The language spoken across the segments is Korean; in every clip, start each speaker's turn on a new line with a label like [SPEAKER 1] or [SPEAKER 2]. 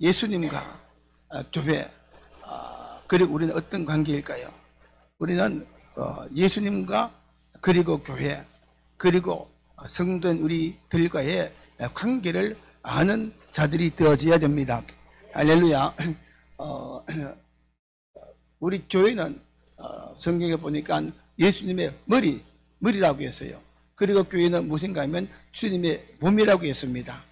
[SPEAKER 1] 예수님과 교회, 그리고 우리는 어떤 관계일까요? 우리는 예수님과 그리고 교회, 그리고 성도인 우리들과의 관계를 아는 자들이 되어져야 됩니다. 할렐루야. 우리 교회는 성경에 보니까 예수님의 머리라고 했어요. 그리고 교회는 무엇인가 하면 주님의 몸이라고 했습니다.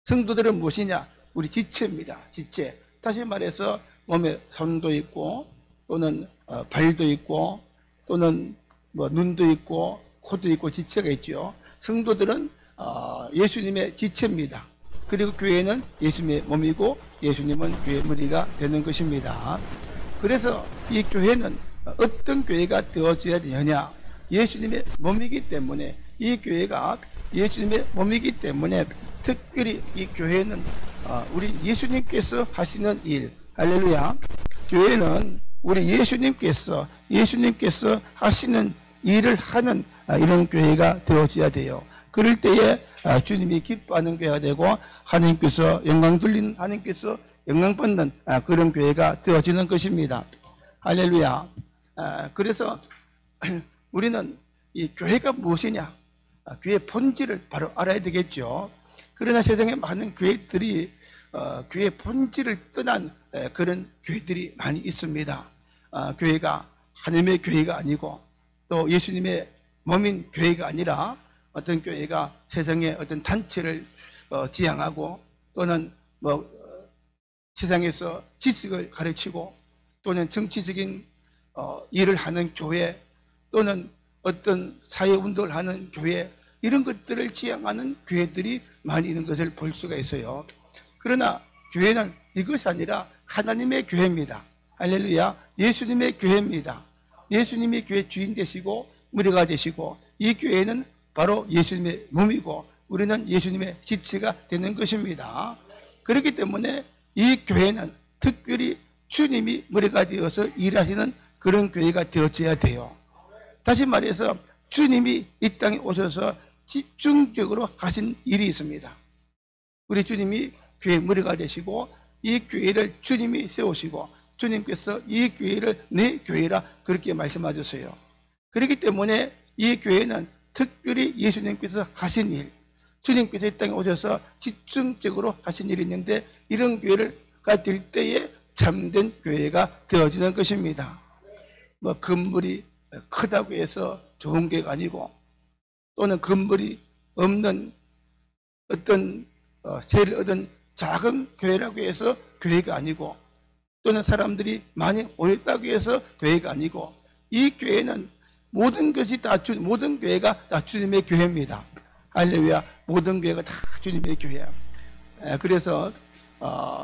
[SPEAKER 1] 성도들은 무엇이냐? 우리 지체입니다. 지체. 다시 말해서 몸에 손도 있고, 또는 발도 있고, 또는 눈도 있고, 코도 있고, 지체가 있죠. 성도들은 예수님의 지체입니다. 그리고 교회는 예수님의 몸이고, 예수님은 교회의 머리가 되는 것입니다. 그래서 이 교회는 어떤 교회가 되어져야 되느냐? 예수님의 몸이기 때문에, 이 교회가 예수님의 몸이기 때문에 특별히 이 교회는 우리 예수님께서 하시는 일, 할렐루야. 교회는 우리 예수님께서 하시는 일을 하는 이런 교회가 되어져야 돼요. 그럴 때에 주님이 기뻐하는 교회가 되고, 하나님께서 영광 돌리는, 하나님께서 영광 받는 그런 교회가 되어지는 것입니다. 할렐루야. 그래서 우리는 이 교회가 무엇이냐? 교회의 본질을 바로 알아야 되겠죠. 그러나 세상에 많은 교회들이 교회의 본질을 떠난 그런 교회들이 많이 있습니다. 교회가 하나님의 교회가 아니고, 또 예수님의 몸인 교회가 아니라 어떤 교회가 세상의 어떤 단체를 지향하고, 또는 세상에서 지식을 가르치고, 또는 정치적인 일을 하는 교회, 또는 어떤 사회운동을 하는 교회, 이런 것들을 지향하는 교회들이 많이 있는 것을 볼 수가 있어요. 그러나 교회는 이것이 아니라 하나님의 교회입니다. 할렐루야. 예수님의 교회입니다. 예수님이 교회 주인 되시고 머리가 되시고, 이 교회는 바로 예수님의 몸이고, 우리는 예수님의 지체가 되는 것입니다. 그렇기 때문에 이 교회는 특별히 주님이 머리가 되어서 일하시는 그런 교회가 되어져야 돼요. 다시 말해서 주님이 이 땅에 오셔서 집중적으로 하신 일이 있습니다. 우리 주님이 교회의 머리가 되시고, 이 교회를 주님이 세우시고, 주님께서 이 교회를 내 교회라 그렇게 말씀하셨어요. 그렇기 때문에 이 교회는 특별히 예수님께서 하신 일, 주님께서 이 땅에 오셔서 집중적으로 하신 일이 있는데, 이런 교회가 될 때에 참된 교회가 되어지는 것입니다. 건물이 크다고 해서 좋은 교회가 아니고, 또는 건물이 없는 어떤 세를 얻은 작은 교회라고 해서 교회가 아니고, 또는 사람들이 많이 오였다고 해서 교회가 아니고, 이 교회는 모든 것이 다 모든 교회가 다 주님의 교회입니다. 할렐루야. 모든 교회가 다 주님의 교회야. 그래서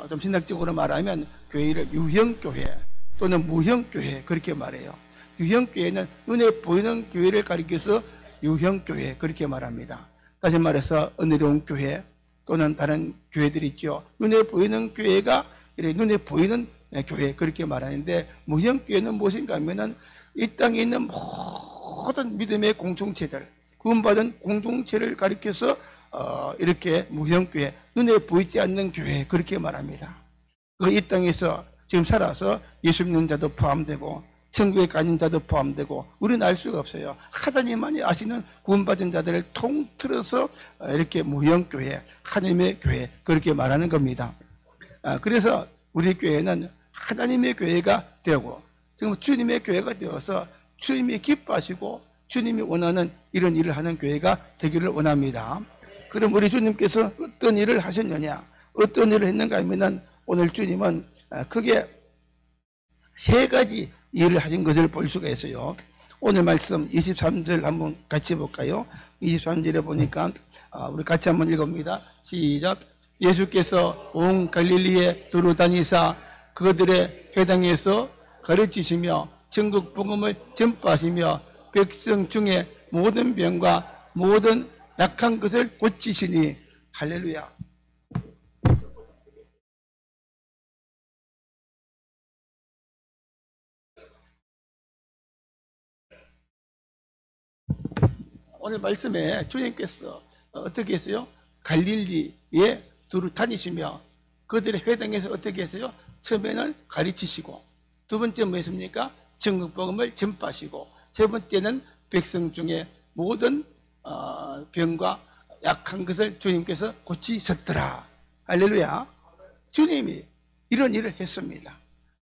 [SPEAKER 1] 좀 신학적으로 말하면 교회를 유형교회 또는 무형교회 그렇게 말해요. 유형교회는 눈에 보이는 교회를 가리켜서 유형교회 그렇게 말합니다. 다시 말해서 은혜로운 교회 또는 다른 교회들이 있죠. 눈에 보이는 교회가 눈에 보이는 교회 그렇게 말하는데, 무형교회는 무엇인가 하면은 이 땅에 있는 모든 믿음의 공동체들, 구원받은 공동체를 가리켜서 이렇게 무형교회, 눈에 보이지 않는 교회 그렇게 말합니다. 이 땅에서 지금 살아서 예수 믿는 자도 포함되고 천국에 가는 자도 포함되고, 우리는 알 수가 없어요. 하나님만이 아시는 구원받은 자들을 통틀어서 이렇게 무형교회, 하나님의 교회 그렇게 말하는 겁니다. 그래서 우리 교회는 하나님의 교회가 되고, 지금 주님의 교회가 되어서 주님이 기뻐하시고 주님이 원하는 이런 일을 하는 교회가 되기를 원합니다. 그럼 우리 주님께서 어떤 일을 하셨느냐, 어떤 일을 했는가 하면은, 오늘 주님은 크게 세 가지 일을 하신 것을 볼 수가 있어요. 오늘 말씀 23절 한번 같이 볼까요? 23절에 보니까 우리 같이 한번 읽어봅니다. 시작. 예수께서 온 갈릴리에 두루 다니사 그들의 회당에서 가르치시며 천국 복음을 전파하시며 백성 중에 모든 병과 모든 약한 것을 고치시니. 할렐루야. 오늘 말씀에 주님께서 어떻게 했어요? 갈릴리에 두루 다니시며 그들의 회당에서 어떻게 했어요? 처음에는 가르치시고, 두 번째 뭐였습니까? 전국복음을 전파하시고, 세 번째는 백성 중에 모든 병과 약한 것을 주님께서 고치셨더라. 할렐루야. 주님이 이런 일을 했습니다.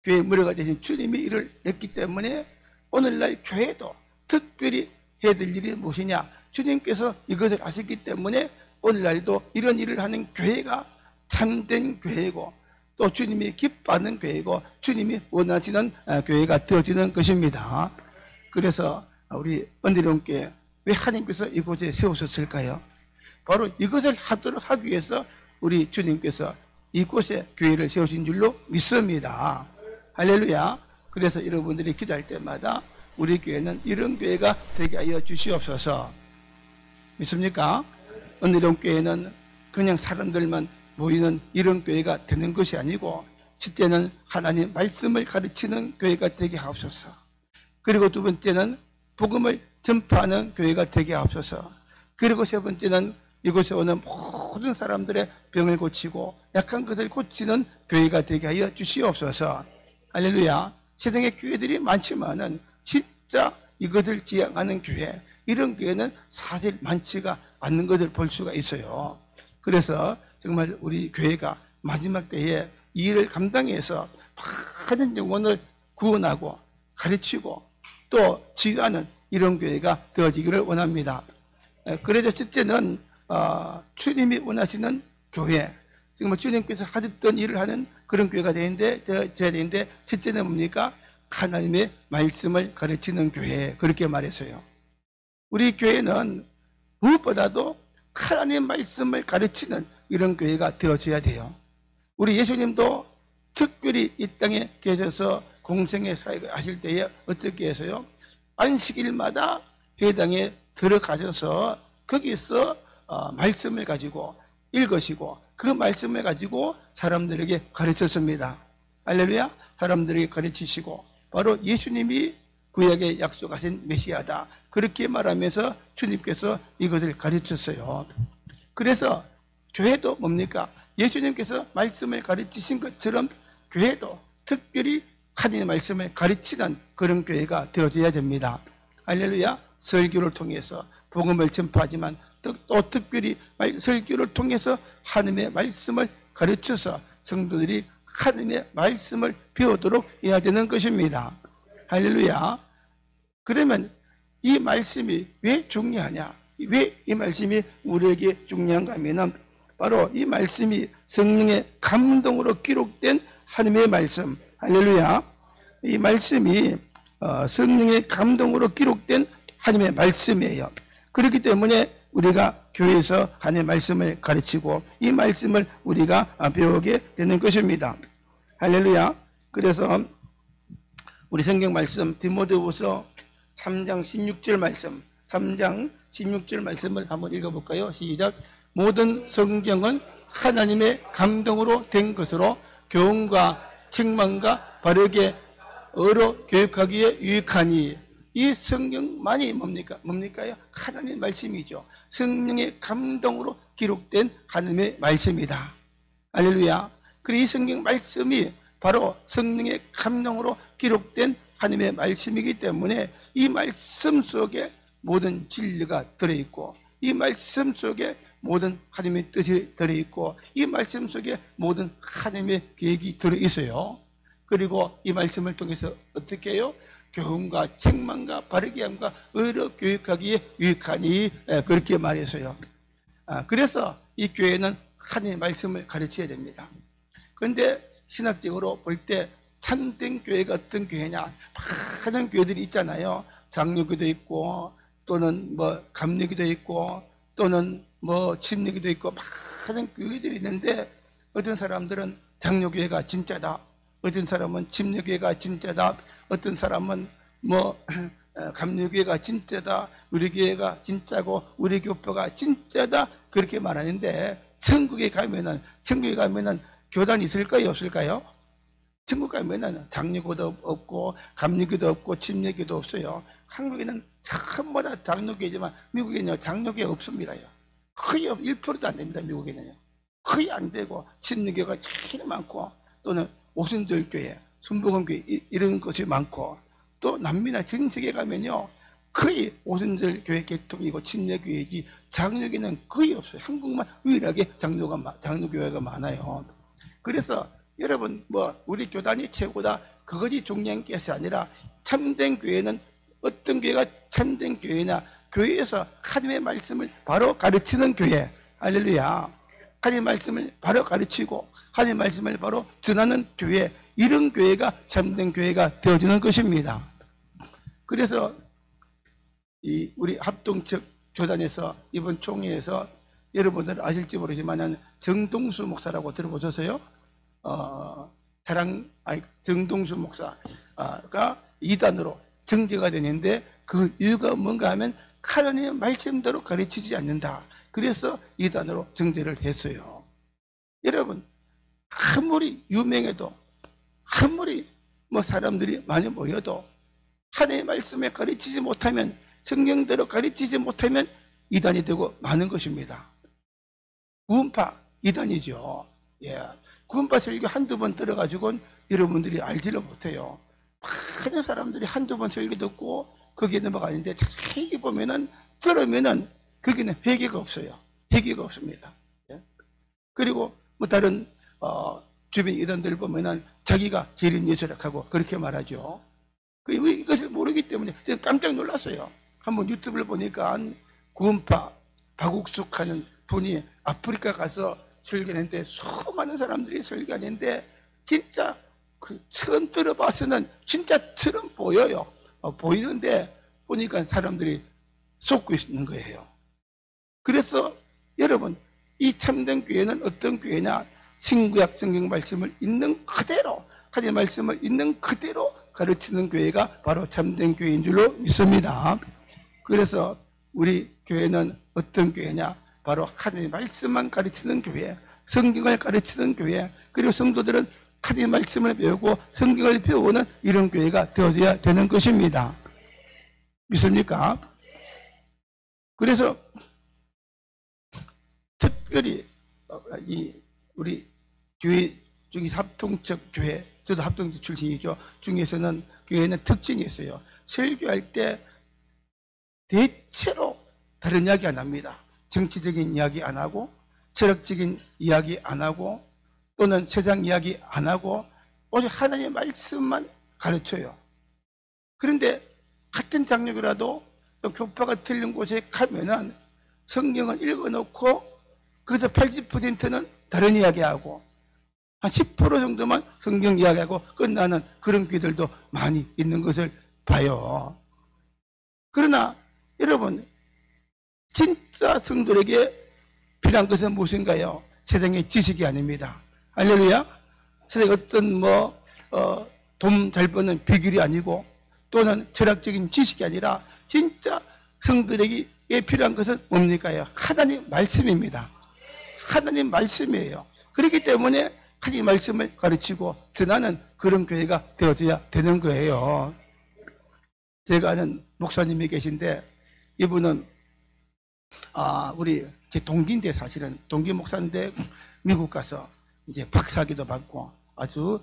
[SPEAKER 1] 교회 무료가 되신 주님이 일을 했기 때문에 오늘날 교회도 특별히 해야 될 일이 무엇이냐? 주님께서 이것을 하셨기 때문에 오늘날도 이런 일을 하는 교회가 참된 교회고, 또 주님이 기뻐하는 교회고, 주님이 원하시는 교회가 되어지는 것입니다. 그래서 우리 은혜로운교회 왜 하나님께서 이곳에 세우셨을까요? 바로 이것을 하기 위해서 우리 주님께서 이곳에 교회를 세우신 줄로 믿습니다. 할렐루야. 그래서 여러분들이 기도할 때마다 우리 교회는 이런 교회가 되게 하여 주시옵소서. 믿습니까? 은혜로운 교회는 그냥 사람들만 모이는 이런 교회가 되는 것이 아니고, 첫째는 하나님 말씀을 가르치는 교회가 되게 하옵소서. 그리고 두 번째는 복음을 전파하는 교회가 되게 하옵소서. 그리고 세 번째는 이곳에 오는 모든 사람들의 병을 고치고 약한 것을 고치는 교회가 되게 하여 주시옵소서. 할렐루야. 세상에 교회들이 많지만은 진짜 이것을 지향하는 교회, 이런 교회는 사실 많지가 않는 것을 볼 수가 있어요. 그래서 정말 우리 교회가 마지막 때에 이 일을 감당해서 많은 영혼을 구원하고 가르치고 또 치유하는 이런 교회가 되어지기를 원합니다. 그래서 첫째는 주님이 원하시는 교회, 정말 주님께서 하셨던 일을 하는 그런 교회가 되어야 되는데, 첫째는 뭡니까? 하나님의 말씀을 가르치는 교회, 그렇게 말했어요. 우리 교회는 무엇보다도 하나님의 말씀을 가르치는 이런 교회가 되어져야 돼요. 우리 예수님도 특별히 이 땅에 계셔서 공생의 사역을 하실 때에 어떻게 해서요? 안식일마다 회당에 들어가셔서 거기서 말씀을 가지고 읽으시고 그 말씀을 가지고 사람들에게 가르쳤습니다. 할렐루야. 사람들에게 가르치시고, 바로 예수님이 구약에 약속하신 메시아다, 그렇게 말하면서 주님께서 이것을 가르쳤어요. 그래서 교회도 뭡니까? 예수님께서 말씀을 가르치신 것처럼 교회도 특별히 하나님의 말씀을 가르치는 그런 교회가 되어져야 됩니다. 할렐루야. 설교를 통해서 복음을 전파하지만 또 특별히 설교를 통해서 하나님의 말씀을 가르쳐서 성도들이 하나님의 말씀을 배우도록 해야 되는 것입니다. 할렐루야. 그러면 이 말씀이 왜 중요하냐? 왜 이 말씀이 우리에게 중요한가 하면은 바로 이 말씀이 성령의 감동으로 기록된 하나님의 말씀. 할렐루야. 이 말씀이 성령의 감동으로 기록된 하나님의 말씀이에요. 그렇기 때문에 우리가 교회에서 하나님의 말씀을 가르치고 이 말씀을 우리가 배우게 되는 것입니다. 할렐루야. 그래서 우리 성경 말씀 디모데후서 3장 16절 말씀, 3장 16절 말씀을 한번 읽어볼까요? 시작. 모든 성경은 하나님의 감동으로 된 것으로 교훈과 책망과 바르게 어로 교육하기에 유익하니. 이 성경만이 뭡니까요? 하나님의 말씀이죠. 성령의 감동으로 기록된 하나님의 말씀이다. 할렐루야. 그리고 이 성경 말씀이 바로 성령의 감동으로 기록된 하나님의 말씀이기 때문에 이 말씀 속에 모든 진리가 들어있고, 이 말씀 속에 모든 하나님의 뜻이 들어있고, 이 말씀 속에 모든 하나님의 계획이 들어있어요. 그리고 이 말씀을 통해서 어떻게 해요? 교훈과 책망과 바르게 함과 의로 교육하기에 유익하니, 그렇게 말해서요. 그래서 이 교회는 하나님의 말씀을 가르쳐야 됩니다. 그런데 신학적으로 볼 때 참된 교회가 어떤 교회냐? 많은 교회들이 있잖아요. 장로교도 있고, 또는 감리교도 있고, 또는 침례교도 있고, 많은 교회들이 있는데, 어떤 사람들은 장로교회가 진짜다, 어떤 사람은 침례교회가 진짜다, 어떤 사람은 감리교회가 진짜다, 우리 교회가 진짜고 우리 교포가 진짜다, 그렇게 말하는데, 천국에 가면은 교단이 있을까요, 없을까요? 천국 가면은 장로교도 없고 감리교도 없고 침례교도 없어요. 한국에는 전부 다 장로교지만 미국에는 장로교가 없습니다. 거의 1%도 안 됩니다. 미국에는요. 거의 안 되고 침례교가 제일 많고 또는 오순절교회, 순복음교회 이런 것이 많고 또 남미나 전 세계 가면요 거의 오순절 교회 개통이고 침례교회지 장로교회는 거의 없어요. 한국만 유일하게 장로교회가 많아요. 그래서 여러분 뭐 우리 교단이 최고다 그것이 중요한 것이 아니라 참된 교회는 어떤 교회가 참된 교회냐 교회에서 하나님의 말씀을 바로 가르치는 교회 할렐루야 하나님의 말씀을 바로 가르치고 하나님의 말씀을 바로 전하는 교회 이런 교회가 참된 교회가 되어지는 것입니다. 그래서 우리 합동측 교단에서 이번 총회에서 여러분들 아실지 모르지만 정동수 목사라고 들어보셨어요? 정동수 목사가 이단으로 정죄가 되는데 그 이유가 뭔가 하면 하나님의 말씀대로 가르치지 않는다. 그래서 이단으로 정죄를 했어요. 여러분 아무리 유명해도 아무리 뭐 사람들이 많이 모여도 하나님의 말씀에 가르치지 못하면 성경대로 가르치지 못하면 이단이 되고 마는 것입니다. 구원파 이단이죠. 예. 구원파 설교 한두 번 들어가지고는 여러분들이 알지를 못해요. 많은 사람들이 한두 번 설교 듣고 거기에 넘어가는데 자세히 보면은 들으면은 거기는 회개가 없어요. 회개가 없습니다. 예. 그리고 뭐 다른 주변 이단들 보면은 자기가 제일 예술학하고 그렇게 말하죠. 이것을 모르기 때문에 제가 깜짝 놀랐어요. 한번 유튜브를 보니까 구원파 박욱숙 하는 분이 아프리카 가서 설교했는데 수많은 사람들이 설교하는데 진짜 처음 들어봐서는 진짜처럼 보여요. 보이는데 보니까 사람들이 쏟고 있는 거예요. 그래서 여러분 이 참된 교회는 어떤 교회냐 신구약 성경 말씀을 있는 그대로 하나님의 말씀을 있는 그대로 가르치는 교회가 바로 참된 교회인 줄로 믿습니다. 그래서 우리 교회는 어떤 교회냐 바로 하나님의 말씀만 가르치는 교회 성경을 가르치는 교회 그리고 성도들은 하나님의 말씀을 배우고 성경을 배우는 이런 교회가 되어져야 되는 것입니다. 믿습니까? 그래서 특별히 우리 교회 중에 합동적 교회 저도 합동적 출신이죠. 중에서는 교회는 특징이 있어요. 설교할 때 대체로 다른 이야기 안 합니다. 정치적인 이야기 안 하고 철학적인 이야기 안 하고 또는 세상 이야기 안 하고 오직 하나님의 말씀만 가르쳐요. 그런데 같은 장르라도 교파가 틀린 곳에 가면은 성경은 읽어놓고 그래서 80%는 다른 이야기하고 한 10% 정도만 성경 이야기하고 끝나는 그런 교회들도 많이 있는 것을 봐요. 그러나 여러분 진짜 성도에게 필요한 것은 무엇인가요? 세상의 지식이 아닙니다. 할렐루야. 세상에 어떤 돈 잘 버는 비결이 아니고 또는 철학적인 지식이 아니라 진짜 성도에게 필요한 것은 뭡니까요? 하나님 말씀입니다. 하나님 말씀이에요. 그렇기 때문에 하나님 말씀을 가르치고 전하는 그런 교회가 되어져야 되는 거예요. 제가 아는 목사님이 계신데 이분은 우리 제 동기인데 사실은 동기 목사인데 미국 가서 이제 박사학위도 받고 아주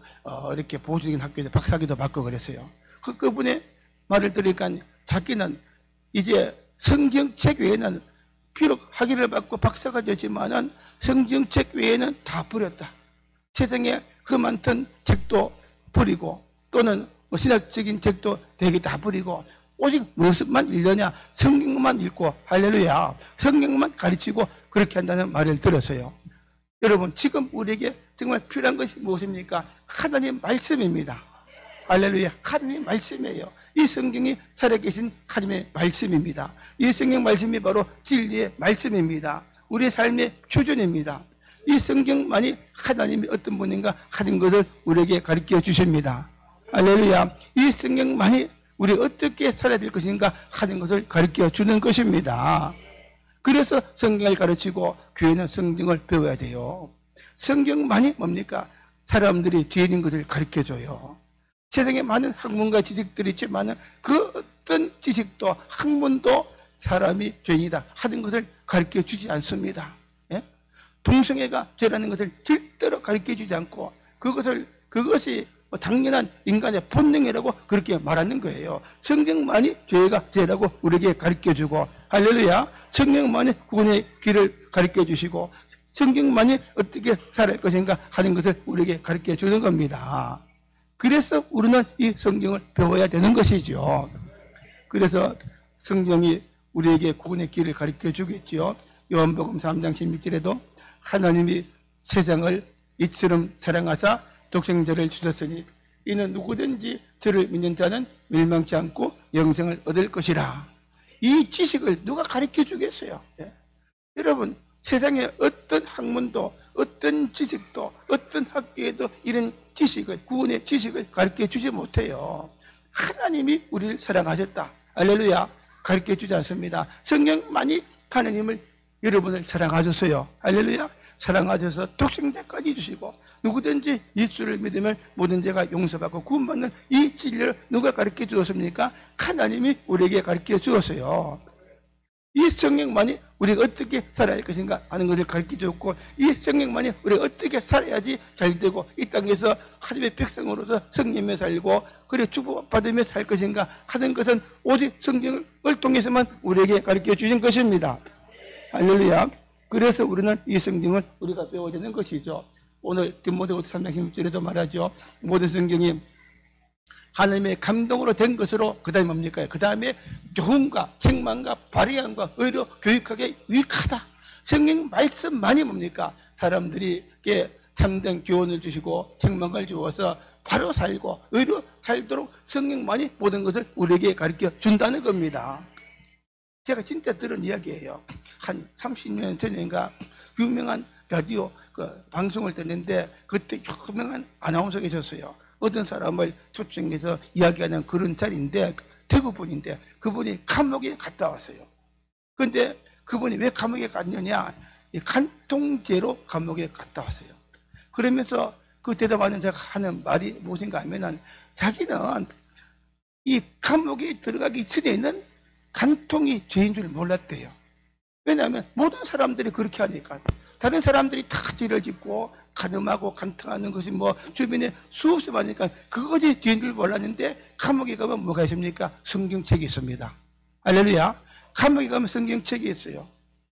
[SPEAKER 1] 이렇게 보수적인 학교에서 박사학위도 받고 그랬어요. 그분의 말을 들으니까 자기는 이제 성경책 외에는 비록 학위를 받고 박사가 되지만은 성경책 외에는 다 버렸다. 세상에 그 많던 책도 버리고 또는 신학적인 책도 되게 다 버리고 오직 무엇만 읽느냐 성경만 읽고 할렐루야 성경만 가르치고 그렇게 한다는 말을 들었어요. 여러분 지금 우리에게 정말 필요한 것이 무엇입니까? 하나님 말씀입니다. 할렐루야 하나님 말씀이에요. 이 성경이 살아계신 하나님의 말씀입니다. 이 성경 말씀이 바로 진리의 말씀입니다. 우리의 삶의 표준입니다. 이 성경만이 하나님이 어떤 분인가 하는 것을 우리에게 가르쳐 주십니다. 할렐루야 이 성경만이 우리 어떻게 살아야 될 것인가 하는 것을 가르쳐 주는 것입니다. 그래서 성경을 가르치고 교회는 성경을 배워야 돼요. 성경만이 뭡니까? 사람들이 죄인 것을 가르쳐 줘요. 세상에 많은 학문과 지식들이 있지만 그 어떤 지식도 학문도 사람이 죄인이다 하는 것을 가르쳐 주지 않습니다. 예? 동성애가 죄라는 것을 절대로 가르쳐 주지 않고 그것이 당연한 인간의 본능이라고 그렇게 말하는 거예요. 성경만이 죄가 죄라고 우리에게 가르쳐 주고, 할렐루야, 성경만이 구원의 길을 가르쳐 주시고 성경만이 어떻게 살아야 할 것인가 하는 것을 우리에게 가르쳐 주는 겁니다. 그래서 우리는 이 성경을 배워야 되는 것이죠. 그래서 성경이 우리에게 구원의 길을 가르쳐 주겠지요. 요한복음 3장 16절에도 하나님이 세상을 이처럼 사랑하사 독생자를 주셨으니 이는 누구든지 저를 믿는 자는 멸망치 않고 영생을 얻을 것이라. 이 지식을 누가 가르쳐 주겠어요? 예? 여러분, 세상에 어떤 학문도 어떤 지식도 어떤 학교에도 이런 지식을, 구원의 지식을 가르쳐 주지 못해요. 하나님이 우리를 사랑하셨다, 할렐루야, 가르쳐 주지 않습니다. 성경만이 하나님을, 여러분을 사랑하셨어요. 할렐루야. 사랑하셔서 독생자까지 주시고 누구든지 예수를 믿으면 모든 죄가 용서받고 구원받는 이 진리를 누가 가르쳐 주었습니까? 하나님이 우리에게 가르쳐 주었어요. 이 성경만이 우리가 어떻게 살아야 할 것인가 하는 것을 가르쳐 주었고, 이 성경만이 우리가 어떻게 살아야지 잘되고 이 땅에서 하나님의 백성으로서 성령에 살고 그래 축복받으며 살 것인가 하는 것은 오직 성경을 통해서만 우리에게 가르쳐 주신 것입니다. 할렐루야. 그래서 우리는 이 성경을 우리가 배워야 되는 것이죠. 오늘 디모데후서 3장 16절에도 말하죠. 모든 성경이 하나님의 감동으로 된 것으로, 그 다음에 뭡니까? 그 다음에 교훈과 책망과 발의함과 의로 교육하게 유익하다. 성경 말씀만이 뭡니까? 사람들에게 참된 교훈을 주시고 책망을 주어서 바로 살고 의로 살도록 성경만이 모든 것을 우리에게 가르쳐 준다는 겁니다. 제가 진짜 들은 이야기예요. 한 30년 전인가 유명한 라디오 방송을 듣는데 그때 유명한 아나운서가 있었어요. 어떤 사람을 초청해서 이야기하는 그런 자리인데 대구 분인데 그분이 감옥에 갔다 왔어요. 그런데 그분이 왜 감옥에 갔느냐, 간통죄로 감옥에 갔다 왔어요. 그러면서 그 대답하는 자가 하는 말이 무엇인가 하면은 자기는 이 감옥에 들어가기 전에는 간통이 죄인 줄 몰랐대요. 왜냐하면 모든 사람들이 그렇게 하니까. 다른 사람들이 다 죄를 짓고 간음하고 간통하는 것이 뭐 주변에 수없이 많으니까 그것이 죄인 줄 몰랐는데, 감옥에 가면 뭐가 있습니까? 성경책이 있습니다. 할렐루야. 감옥에 가면 성경책이 있어요.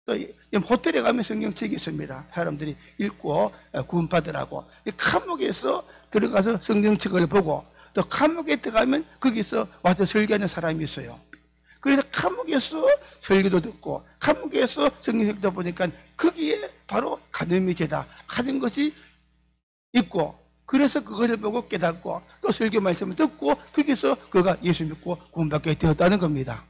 [SPEAKER 1] 또 호텔에 가면 성경책이 있습니다. 사람들이 읽고 구원받으라고. 감옥에서 들어가서 성경책을 보고 또 감옥에 들어가면 거기서 와서 설교하는 사람이 있어요. 그래서 감옥에서 설교도 듣고 감옥에서 성경 읽다 보니까 거기에 바로 간음이 죄다 하는 것이 있고, 그래서 그것을 보고 깨닫고 또 설교 말씀을 듣고 거기서 그가 예수 믿고 구원받게 되었다는 겁니다.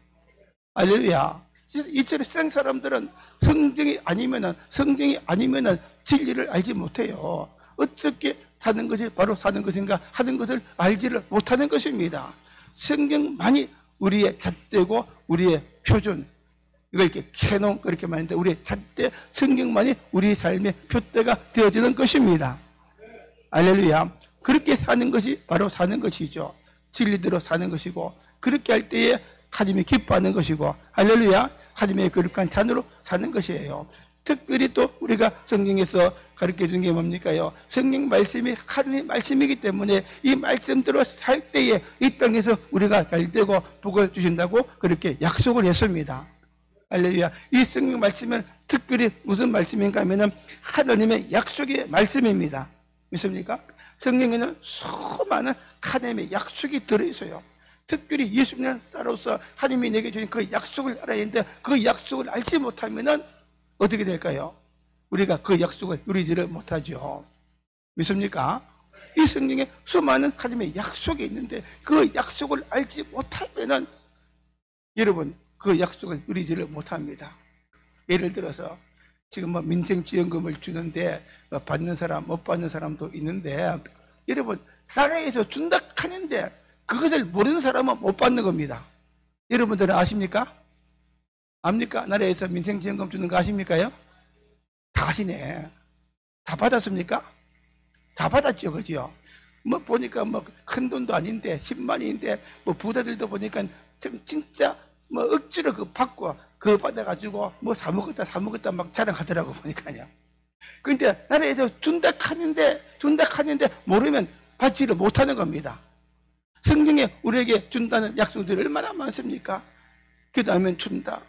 [SPEAKER 1] 할렐루야. 이처럼 세상 사람들은 성경이 아니면은 진리를 알지 못해요. 어떻게 사는 것이 바로 사는 것인가 하는 것을 알지를 못하는 것입니다. 성경만이 우리의 잣대고 우리의 표준, 이걸 이렇게 캐논 그렇게 말하는데 우리의 잣대 성경만이 우리 삶의 표대가 되어지는 것입니다. 할렐루야. 그렇게 사는 것이 바로 사는 것이죠. 진리대로 사는 것이고, 그렇게 할 때에 하나님이 기뻐하는 것이고, 할렐루야, 하나님의 거룩한 잔으로 사는 것이에요. 특별히 또 우리가 성경에서 가르쳐 준 게 뭡니까요? 성경 말씀이 하나님 말씀이기 때문에 이 말씀대로 살 때에 이 땅에서 우리가 잘 되고 복을 주신다고 그렇게 약속을 했습니다. 할렐루야. 이 성경 말씀은 특별히 무슨 말씀인가 하면은 하나님의 약속의 말씀입니다. 믿습니까? 성경에는 수많은 하나님의 약속이 들어있어요. 특별히 예수님을 따라서 하나님이 내게 주신 그 약속을 알아야 하는데 그 약속을 알지 못하면은 어떻게 될까요? 우리가 그 약속을 누리지를 못하죠. 믿습니까? 이 성경에 수많은 하나님의 약속이 있는데 그 약속을 알지 못하면은 여러분 그 약속을 누리지를 못합니다. 예를 들어서 지금 뭐 민생지원금을 주는데 받는 사람 못 받는 사람도 있는데, 여러분 나라에서 준다 하는데 그것을 모르는 사람은 못 받는 겁니다. 여러분들은 아십니까? 압니까? 나라에서 민생지원금 주는 거 아십니까요? 다 아시네. 다 받았습니까? 다 받았죠, 그죠? 뭐 보니까 뭐 큰 돈도 아닌데 10만인데 뭐 부자들도 보니까 좀 진짜 뭐 억지로 그 받고 그거 받아가지고 뭐 사 먹었다 막 자랑하더라고 보니까요. 그런데 나라에서 준다 하는데 모르면 받지를 못하는 겁니다. 성경에 우리에게 준다는 약속들이 얼마나 많습니까? 기도하면 준다,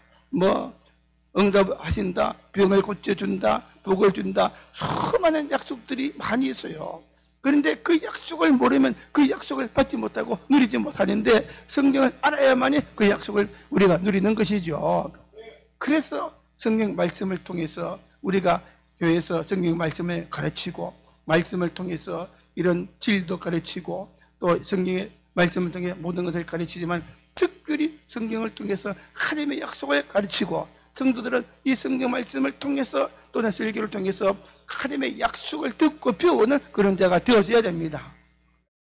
[SPEAKER 1] 응답하신다, 병을 고쳐준다, 복을 준다, 수많은 약속들이 많이 있어요. 그런데 그 약속을 모르면 그 약속을 받지 못하고 누리지 못하는데, 성경을 알아야만이 그 약속을 우리가 누리는 것이죠. 그래서 성경 말씀을 통해서 우리가 교회에서 성경 말씀을 가르치고, 말씀을 통해서 이런 진리도 가르치고, 또 성경의 말씀을 통해 모든 것을 가르치지만 특별히 성경을 통해서 하나님의 약속을 가르치고, 성도들은 이 성경 말씀을 통해서 또는 설교를 통해서 하나님의 약속을 듣고 배우는 그런 자가 되어져야 됩니다.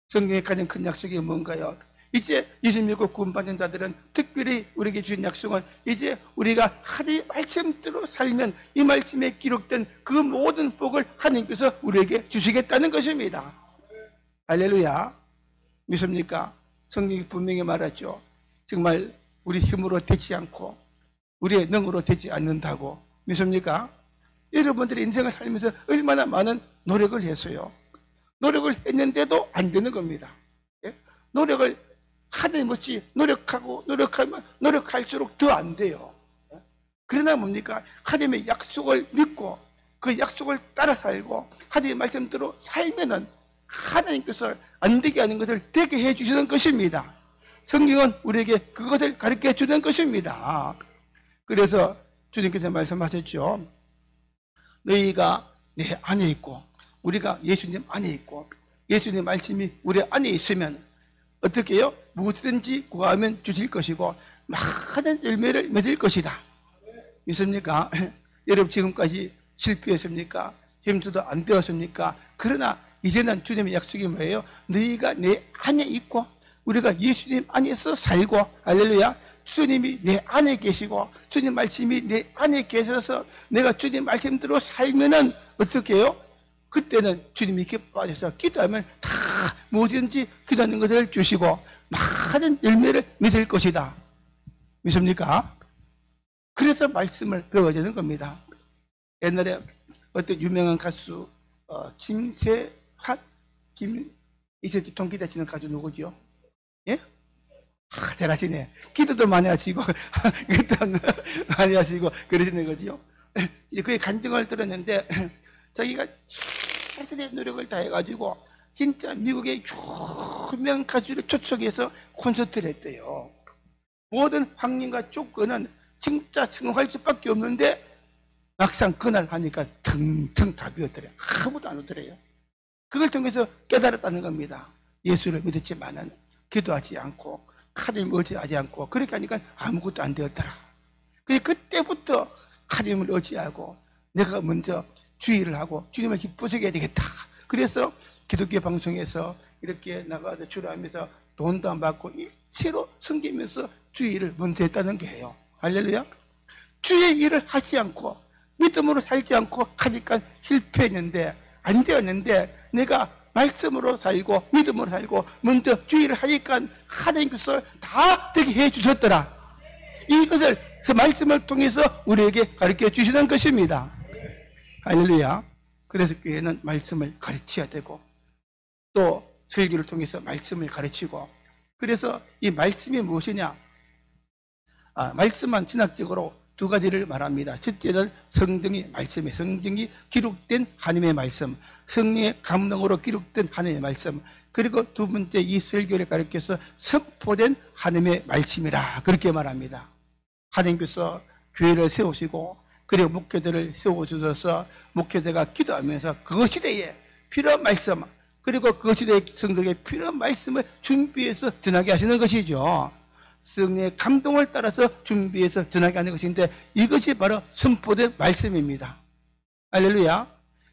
[SPEAKER 1] 성경의 가장 큰 약속이 뭔가요? 이제 26국 구원받는 자들은 특별히 우리에게 주신 약속은, 이제 우리가 하나님의 말씀대로 살면 이 말씀에 기록된 그 모든 복을 하나님께서 우리에게 주시겠다는 것입니다. 할렐루야. 믿습니까? 성경이 분명히 말하죠. 정말 우리 힘으로 되지 않고 우리의 능으로 되지 않는다고. 믿습니까? 여러분들의 인생을 살면서 얼마나 많은 노력을 했어요. 노력을 했는데도 안 되는 겁니다. 노력을 하나님 없이 노력하면 노력할수록 더 안 돼요. 그러나 뭡니까? 하나님의 약속을 믿고 그 약속을 따라 살고 하나님의 말씀대로 살면은 하나님께서 안 되게 하는 것을 되게 해 주시는 것입니다. 성경은 우리에게 그것을 가르쳐 주는 것입니다. 그래서 주님께서 말씀하셨죠. 너희가 내 안에 있고 우리가 예수님 안에 있고 예수님 말씀이 우리 안에 있으면 어떻게 해요? 무엇이든지 구하면 주실 것이고 많은 열매를 맺을 것이다. 믿습니까? 여러분 지금까지 실패했습니까? 힘수도 안 되었습니까? 그러나 이제는 주님의 약속이 뭐예요? 너희가 내 안에 있고 우리가 예수님 안에서 살고, 할렐루야, 주님이 내 안에 계시고 주님 말씀이 내 안에 계셔서 내가 주님 말씀대로 살면은 어떻게 해요? 그때는 주님이 기뻐하셔서 기도하면 다 뭐든지 기도하는 것을 주시고 많은 열매를 맺을 것이다. 믿습니까? 그래서 말씀을 배워야 되는 겁니다. 옛날에 어떤 유명한 가수 김세핫, 이제 통기타 치는 가수 누구죠? 예? 잘하시네. 기도도 많이 하시고 기도도 많이 하시고 그러시는 거지요. 그의 간증을 들었는데 자기가 최선의 노력을 다해가지고 진짜 미국의 유명 가수를 초청해서 콘서트를 했대요. 모든 환경과 조건은 진짜 성공할 수밖에 없는데 막상 그날 하니까 텅텅 다 비었더래요. 아무도 안 오더래요. 그걸 통해서 깨달았다는 겁니다. 예수를 믿었지만은 기도하지 않고 하나님 의지하지 않고 그렇게 하니까 아무것도 안 되었더라. 그때부터 하나님을 의지하고 내가 먼저 주의를 하고 주님을 기쁘시게 해야 되겠다. 그래서 기독교 방송에서 이렇게 나가서 주례하면서 돈도 안 받고 일체로 섬기면서 주의를 먼저 했다는 거예요. 할렐루야. 주의 일을 하지 않고 믿음으로 살지 않고 하니까 실패했는데 안 되었는데 내가 말씀으로 살고 믿음으로 살고 먼저 주의를 하니까 하나님께서 다 되게 해 주셨더라. 이것을 그 말씀을 통해서 우리에게 가르쳐 주시는 것입니다. 할렐루야. 그래서 교회는 말씀을 가르쳐야 되고 또 설교를 통해서 말씀을 가르치고, 그래서 이 말씀이 무엇이냐? 말씀은 신학적으로 두 가지를 말합니다. 첫째는 성경의 말씀에 성경이 기록된 하나님의 말씀, 성령의 감동으로 기록된 하나님의 말씀, 그리고 두 번째 이 설교를 가르쳐서 선포된 하나님의 말씀이라 그렇게 말합니다. 하나님께서 교회를 세우시고 그리고 목회자를 세워주셔서 목회자가 기도하면서 그 시대에 필요한 말씀 그리고 그 시대의 성도에게 필요한 말씀을 준비해서 전하게 하시는 것이죠. 성령의 감동을 따라서 준비해서 전하게 하는 것인데 이것이 바로 선포된 말씀입니다. 할렐루야.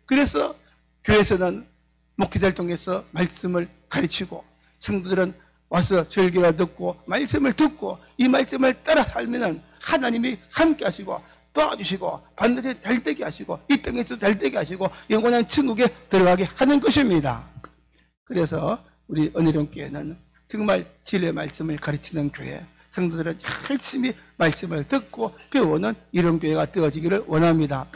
[SPEAKER 1] 그래서 교회에서는 목회자를 통해서 말씀을 가르치고 성도들은 와서 설교를 듣고 말씀을 듣고 이 말씀을 따라 살면 하나님이 함께 하시고 도와주시고 반드시 잘되게 하시고 이 땅에서 잘되게 하시고 영원한 천국에 들어가게 하는 것입니다. 그래서 우리 은혜로운교회는 정말 진리의 말씀을 가르치는 교회, 성도들은 열심히 말씀을 듣고 배우는 이런 교회가 되어지기를 원합니다.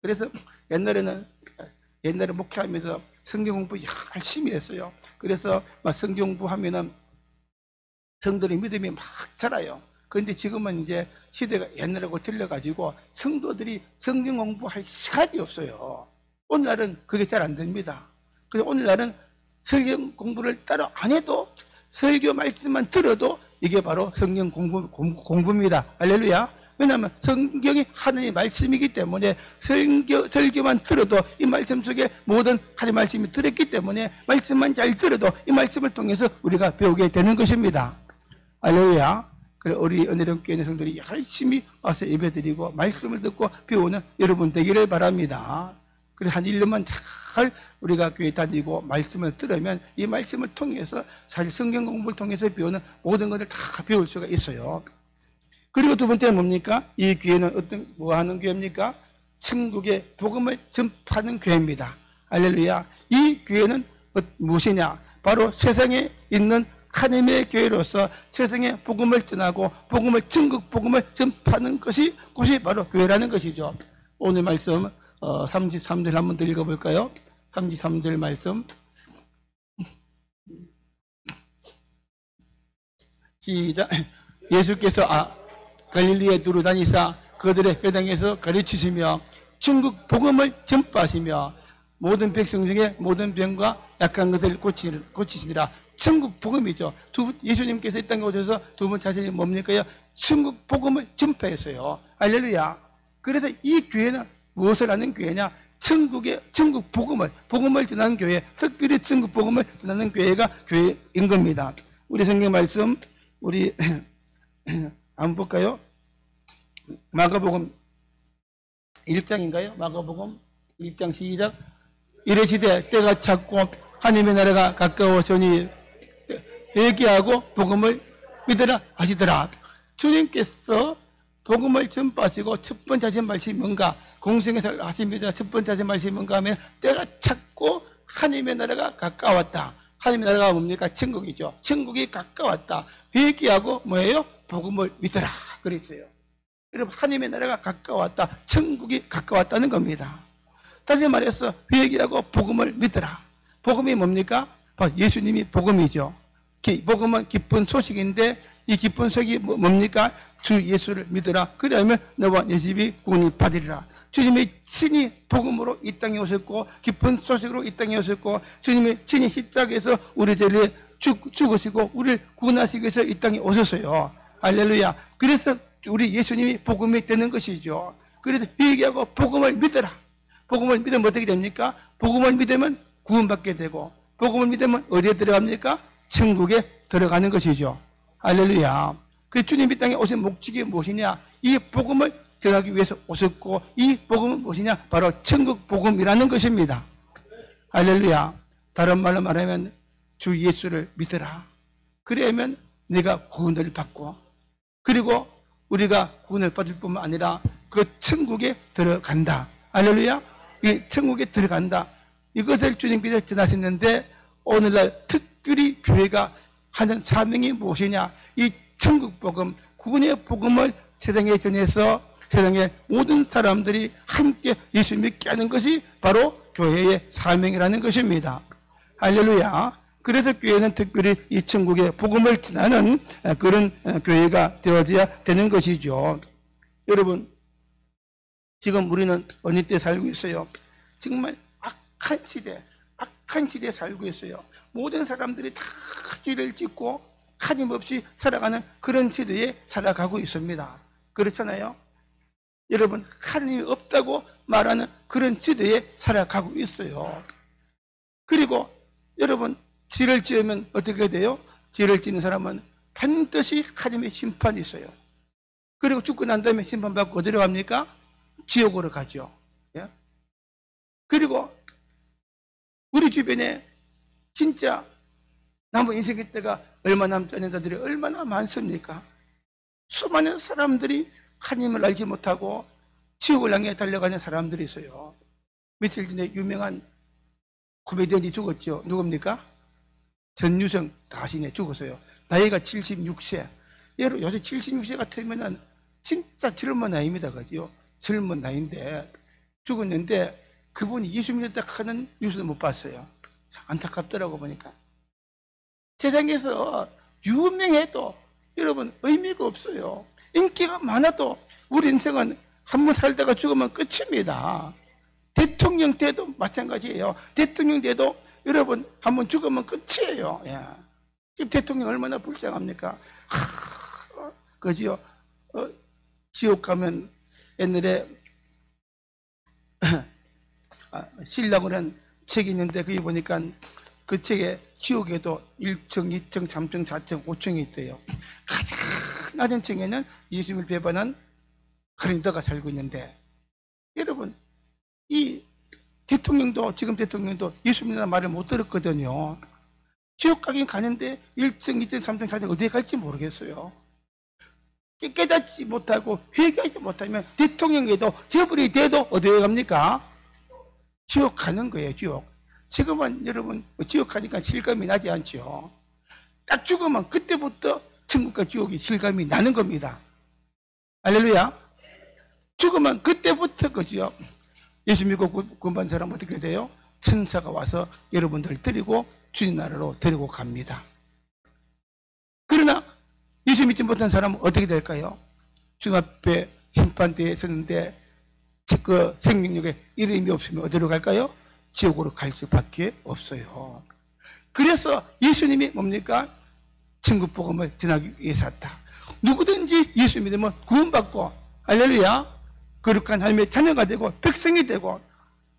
[SPEAKER 1] 그래서 옛날에 목회하면서 성경 공부 열심히 했어요. 그래서 막 성경 공부하면은 성도의 믿음이 막 자라요. 그런데 지금은 이제 시대가 옛날하고 틀려가지고 성도들이 성경 공부할 시간이 없어요. 오늘날은 그게 잘 안 됩니다. 그래서 오늘날은 성경 공부를 따로 안 해도 설교 말씀만 들어도 이게 바로 성경 공부입니다. 할렐루야. 왜냐하면 성경이 하나님의 말씀이기 때문에 설교만 들어도 이 말씀 속에 모든 하나님의 말씀이 들었기 때문에 말씀만 잘 들어도 이 말씀을 통해서 우리가 배우게 되는 것입니다. 할렐루야. 그래 우리 은혜로운 교회 성도들이 열심히 와서 예배드리고 말씀을 듣고 배우는 여러분 되기를 바랍니다. 그래 한 1년만 잘 우리가 교회 다니고 말씀을 들으면 이 말씀을 통해서 사실 성경 공부를 통해서 배우는 모든 것을 다 배울 수가 있어요. 그리고 두 번째는 뭡니까? 이 교회는 뭐 하는 교회입니까? 천국의 복음을 전파하는 교회입니다. 할렐루야. 이 교회는 무엇이냐? 바로 세상에 있는 하나님의 교회로서 세상에 복음을 전하고 천국 복음을 전파하는 것이 바로 교회라는 것이죠. 오늘 말씀 33절 한번 더 읽어볼까요? 33절 말씀 시작. 예수께서 갈릴리에 두루 다니사 그들의 회당에서 가르치시며 천국 복음을 전파하시며 모든 백성 중에 모든 병과 약한 것을 고치시니라. 천국 복음이죠. 예수님께서 이 땅에 오셔서 두 번 자신이 뭡니까요? 천국 복음을 전파했어요. 할렐루야. 그래서 이 교회는 무엇을 하는 교회냐? 천국 복음을 전하는 교회, 특별히 천국 복음을 전하는 교회가 교회인 겁니다. 우리 성경 말씀 우리 한번 볼까요? 마가복음 1장인가요? 마가복음 1장 시작. 이르시되 때가 찼고 하나님의 나라가 가까워서니 회개하고 복음을 믿으라 하시더라. 주님께서 복음을 전파하시고 첫 번째 하신 말씀이 뭔가? 공생에서 하십니다. 첫 번째 하신 말씀이 뭔가 하면 때가 찼고 하나님의 나라가 가까웠다. 하나님의 나라가 뭡니까? 천국이죠. 천국이 가까웠다. 회개하고 뭐예요? 복음을 믿어라 그랬어요. 여러분 하나님의 나라가 가까웠다. 천국이 가까웠다는 겁니다. 다시 말해서 회개하고 복음을 믿어라. 복음이 뭡니까? 바로 예수님이 복음이죠. 복음은 기쁜 소식인데 이 기쁜 소식이 뭡니까? 주 예수를 믿어라. 그러면 너와 네 집이 구원을 받으리라. 주님이 친히 복음으로 이 땅에 오셨고 기쁜 소식으로 이 땅에 오셨고 주님이 친히 십자가에서 우리 죄를 죽으시고 우리를 구원하시기 위해서 이 땅에 오셨어요. 할렐루야. 그래서 우리 예수님이 복음이 되는 것이죠. 그래서 회개하고 복음을 믿어라. 복음을 믿으면 어떻게 됩니까? 복음을 믿으면 구원받게 되고 복음을 믿으면 어디에 들어갑니까? 천국에 들어가는 것이죠. 할렐루야. 그 주님이 땅에 오신 목적이 무엇이냐? 이 복음을 전하기 위해서 오셨고 이 복음은 무엇이냐? 바로 천국 복음이라는 것입니다. 할렐루야. 다른 말로 말하면 주 예수를 믿어라. 그러면 내가 구원을 받고 그리고 우리가 구원을 받을 뿐만 아니라 그 천국에 들어간다. 할렐루야. 이 천국에 들어간다. 이것을 주님께서 전하셨는데 오늘날 특별히 교회가 하는 사명이 무엇이냐? 이 천국 복음, 구원의 복음을 세상에 전해서 세상의 모든 사람들이 함께 예수 믿게 하는 것이 바로 교회의 사명이라는 것입니다. 할렐루야. 그래서 교회는 특별히 이 천국의 복음을 전하는 그런 교회가 되어져야 되는 것이죠. 여러분, 지금 우리는 어느 때 살고 있어요? 정말 악한 시대에 살고 있어요. 모든 사람들이 다 죄를 짓고 하나님없이 살아가는 그런 시대에 살아가고 있습니다. 그렇잖아요? 여러분, 하나님이 없다고 말하는 그런 시대에 살아가고 있어요. 그리고 여러분, 죄를 지으면 어떻게 돼요? 죄를 짓는 사람은 반드시 하나님의 심판이 있어요. 그리고 죽고 난 다음에 심판받고 어디로 갑니까? 지옥으로 가죠. 예? 그리고 우리 주변에 진짜 남은 인생의 때가 얼마 남지 않은 자들이 얼마나 많습니까? 수많은 사람들이 하나님을 알지 못하고 지옥을 향해 달려가는 사람들이 있어요. 며칠 전에 유명한 코미디언이 죽었죠. 누굽니까? 전유성 다신에 죽었어요. 나이가 76세. 여러분, 요새 76세 같으면 진짜 젊은 나이입니다. 그죠? 젊은 나이인데 죽었는데 그분이 예수 믿었다 하는 뉴스도 못 봤어요. 안타깝더라고 보니까. 세상에서 유명해도 여러분 의미가 없어요. 인기가 많아도 우리 인생은 한 번 살다가 죽으면 끝입니다. 대통령 때도 마찬가지예요. 대통령 때도 여러분 한 번 죽으면 끝이에요. 예. 지금 대통령 얼마나 불쌍합니까? 그지요? 지옥 가면 옛날에 신랑을 한 책이 있는데 거기 보니까 그 책에 지옥에도 1층, 2층, 3층, 4층, 5층이 있대요. 가장 낮은 층에는 예수님을 배반한 그린더가 살고 있는데, 여러분 이 대통령도, 지금 대통령도 예수 믿는 말을 못 들었거든요. 지옥 가긴 가는데 1층, 2층, 3층, 4층 어디에 갈지 모르겠어요. 깨닫지 못하고 회개하지 못하면 대통령에도 재벌이 돼도 어디에 갑니까? 지옥 가는 거예요. 지옥. 지금은 여러분 지옥 가니까 실감이 나지 않죠. 딱 죽으면 그때부터 천국과 지옥이 실감이 나는 겁니다. 할렐루야. 죽으면 그때부터 그죠. 예수 믿고 구원받은 사람 어떻게 돼요? 천사가 와서 여러분들을 데리고 주님 나라로 데리고 갑니다. 그러나 예수 믿지 못한 사람은 어떻게 될까요? 주님 앞에 심판대에 서는데 그 생명력에 이름이 없으면 어디로 갈까요? 지옥으로 갈 수밖에 없어요. 그래서 예수님이 뭡니까? 천국 복음을 전하기 위해서 왔다. 누구든지 예수 믿으면 구원받고, 할렐루야, 거룩한 하나님의 자녀가 되고 백성이 되고,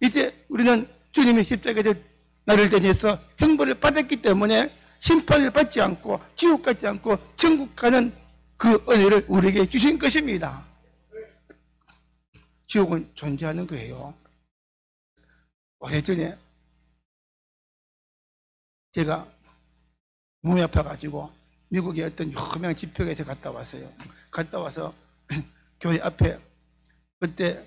[SPEAKER 1] 이제 우리는 주님의 십자가에 나를 대해서 형벌을 받았기 때문에 심판을 받지 않고 지옥 가지 않고 천국 가는 그 은혜를 우리에게 주신 것입니다. 지옥은 존재하는 거예요. 오래전에 제가 몸이 아파가지고 미국의 어떤 유명한 집회에서 갔다 왔어요. 갔다 와서 교회 앞에 그때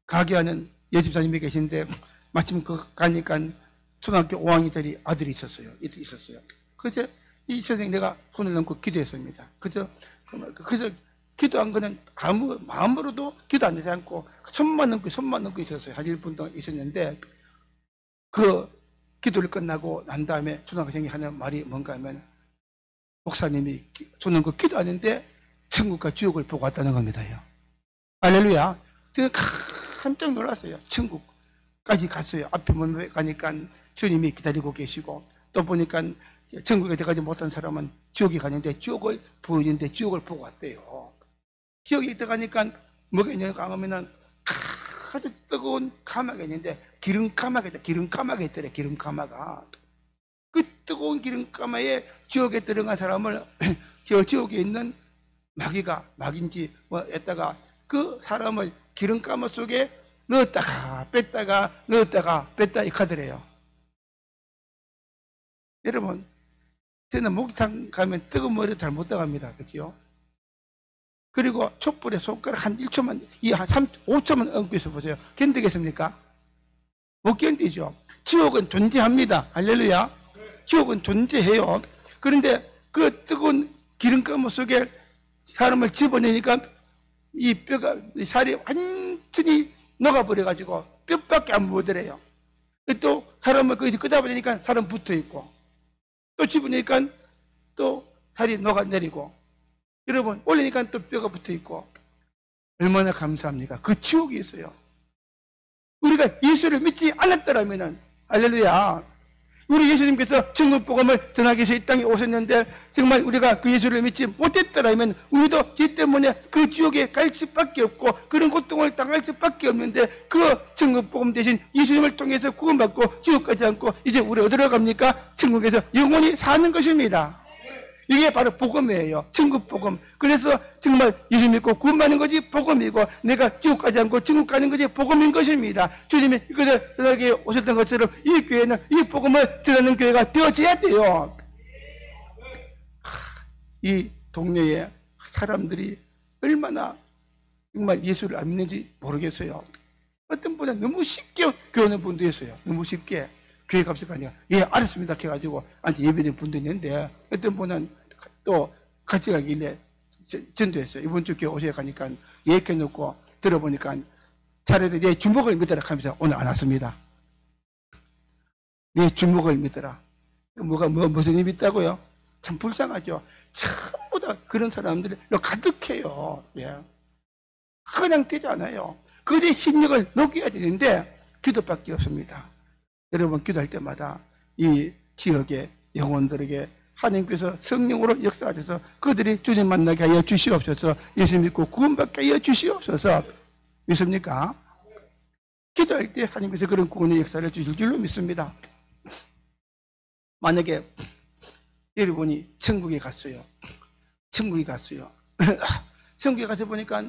[SPEAKER 1] 가게하는 여집사님이 계신데 마침 그 가니까 초등학교 5학년짜리 아들이 있었어요. 그래서 이 선생님 내가 손을 넘고 기도했습니다. 그래서 기도한 거는 아무 마음으로도 기도 안 하지 않고 손만 넘고 있었어요. 한 1분 동안 있었는데, 그 기도를 끝나고 난 다음에 초등학생이 하는 말이 뭔가 하면, 목사님이 손 넘고 기도하는데 천국과 지옥을 보고 왔다는 겁니다. 할렐루야. 제가 깜짝 놀랐어요. 천국까지 갔어요. 앞에 문에 가니까 주님이 기다리고 계시고, 또 보니까 천국에 들어가지 못한 사람은 지옥에 가는데 지옥을 보이는데 지옥을 보고 왔대요. 지옥에 들어가니까 뭐가 있냐고 하면은 아주 뜨거운 가마가 있는데, 기름가마가 있더래. 기름가마가. 그 뜨거운 기름가마에 지옥에 들어간 사람을 저 지옥에 있는 마귀인지 했다가 그 사람을 기름가마 속에 넣었다가 뺐다 이 카더래요. 여러분, 저는 목욕탕 가면 뜨거운 물에 잘 못 들어갑니다. 그죠? 그리고 촛불에 손가락 한 1초만, 5초만 얹고 있어 보세요. 견디겠습니까? 못 견디죠. 지옥은 존재합니다. 할렐루야. 지옥은 존재해요. 그런데 그 뜨거운 기름가마 속에 사람을 집어내니까 이 뼈가, 이 살이 완전히 녹아버려가지고 뼈밖에 안 보이더래요. 또 사람을 거기서 끄다버리니까 사람 붙어있고, 또 집으니까 또 살이 녹아내리고, 여러분 올리니까 또 뼈가 붙어있고, 얼마나 감사합니까? 그 지옥이 있어요. 우리가 예수를 믿지 않았더라면은, 할렐루야, 우리 예수님께서 천국 복음을 전하기 위해서 이 땅에 오셨는데, 정말 우리가 그 예수를 믿지 못했더라면 우리도 죄 때문에 그 지옥에 갈 수밖에 없고 그런 고통을 당할 수밖에 없는데, 그 천국 복음 대신 예수님을 통해서 구원받고 지옥 가지 않고 이제 우리 어디로 갑니까? 천국에서 영원히 사는 것입니다. 이게 바로 복음이에요. 천국 복음. 그래서 정말 예수 믿고 구원받는 것이 복음이고, 내가 지옥 가지 않고 천국 가는 것이 복음인 것입니다. 주님이 이것을 오셨던 것처럼 이 교회는 이 복음을 전하는 교회가 되어져야 돼요. 이 동네에 사람들이 얼마나 정말 예수를 안 믿는지 모르겠어요. 어떤 분은 너무 쉽게 교하는 분도 있어요. 너무 쉽게. 교회 값을 가니까 예 알았습니다 해가지고 앉아 예배드린 분도 있는데, 어떤 분은 또 같이 가길래 전도했어요. 이번 주 교회 오셔야 가니까 예약해놓고 들어보니까 차라리 내 주먹을 믿어라 하면서 오늘 안 왔습니다. 내 주먹을 믿어라. 무슨 힘이 있다고요? 참 불쌍하죠. 전부 다 그런 사람들이 가득해요. 예. 그냥 되지 않아요. 그의 심령을 녹여야 되는데 기도밖에 없습니다. 여러분 기도할 때마다 이 지역의 영혼들에게 하나님께서 성령으로 역사하셔서 그들이 주님 만나게 하여 주시옵소서. 예수 믿고 구원받게 하여 주시옵소서. 믿습니까? 기도할 때 하나님께서 그런 구원의 역사를 주실 줄로 믿습니다. 만약에 여러분이 천국에 갔어요. 천국에 갔어요. 천국에 가서 보니까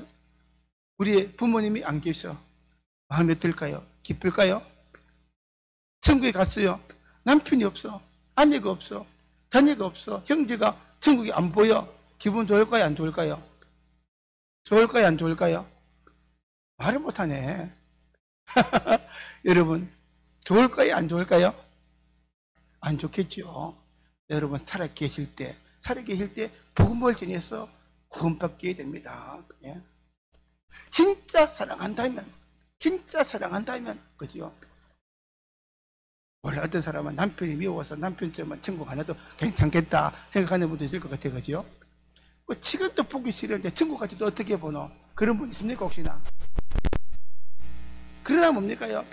[SPEAKER 1] 우리의 부모님이 안 계셔. 마음에 들까요? 기쁠까요? 천국에 갔어요. 남편이 없어. 아내가 없어. 자녀가 없어. 형제가 천국에 안 보여. 기분 좋을까요? 안 좋을까요? 좋을까요? 안 좋을까요? 말을 못하네. 여러분, 좋을까요? 안 좋을까요? 안 좋겠죠. 여러분, 살아계실 때 복음을 전해서 구원받게 됩니다. 예. 진짜 사랑한다면, 그죠? 원래 어떤 사람은 남편이 미워서 남편 때문에 천국 안 해도 괜찮겠다 생각하는 분도 있을 것 같아요. 그죠? 뭐 지금도 보기 싫은데 천국 가서도 어떻게 보노? 그런 분 있습니까, 혹시나? 그러나 뭡니까요?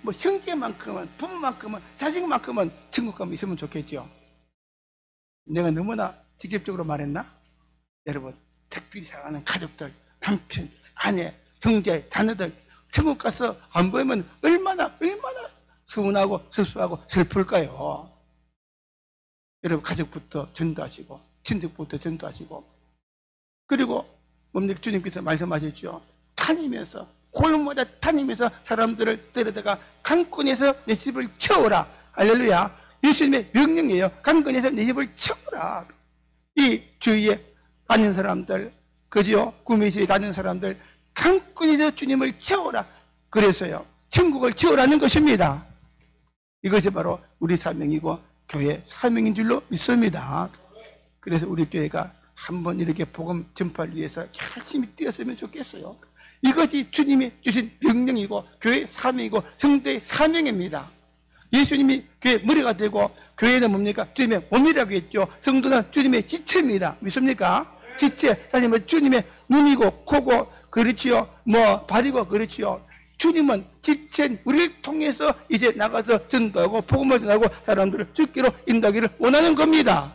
[SPEAKER 1] 뭐 형제만큼은, 부모만큼은, 자식만큼은 천국 가면 있으면 좋겠죠. 내가 너무나 직접적으로 말했나? 여러분, 특별히 사랑하는 가족들, 남편, 아내, 형제, 자녀들 천국 가서 안 보이면 얼마나 서운하고 섭섭하고 슬플까요? 여러분, 가족부터 전도하시고 친척부터 전도하시고, 그리고 뭡니까? 주님께서 말씀하셨죠. 다니면서 골마다 다니면서 사람들을 데려다가 강권에서 내 집을 채워라. 할렐루야. 예수님의 명령이에요. 강권에서 내 집을 채워라. 이 주위에 다니는 사람들, 그죠? 구미시에 다니는 사람들 강권에서 주님을 채워라. 그래서요, 천국을 채우라는 것입니다. 이것이 바로 우리 사명이고 교회 사명인 줄로 믿습니다. 그래서 우리 교회가 한번 이렇게 복음 전파를 위해서 열심히 뛰었으면 좋겠어요. 이것이 주님이 주신 명령이고 교회 사명이고 성도의 사명입니다. 예수님이 교회 머리가 되고 교회는 뭡니까? 주님의 몸이라고 했죠. 성도는 주님의 지체입니다. 믿습니까? 지체, 사실 뭐 주님의 눈이고 코고 그렇지요. 뭐 발이고 그렇지요. 주님은 지체인 우리를 통해서 이제 나가서 전도하고 복음을 전하고 사람들을 주께로 인도하기를 원하는 겁니다.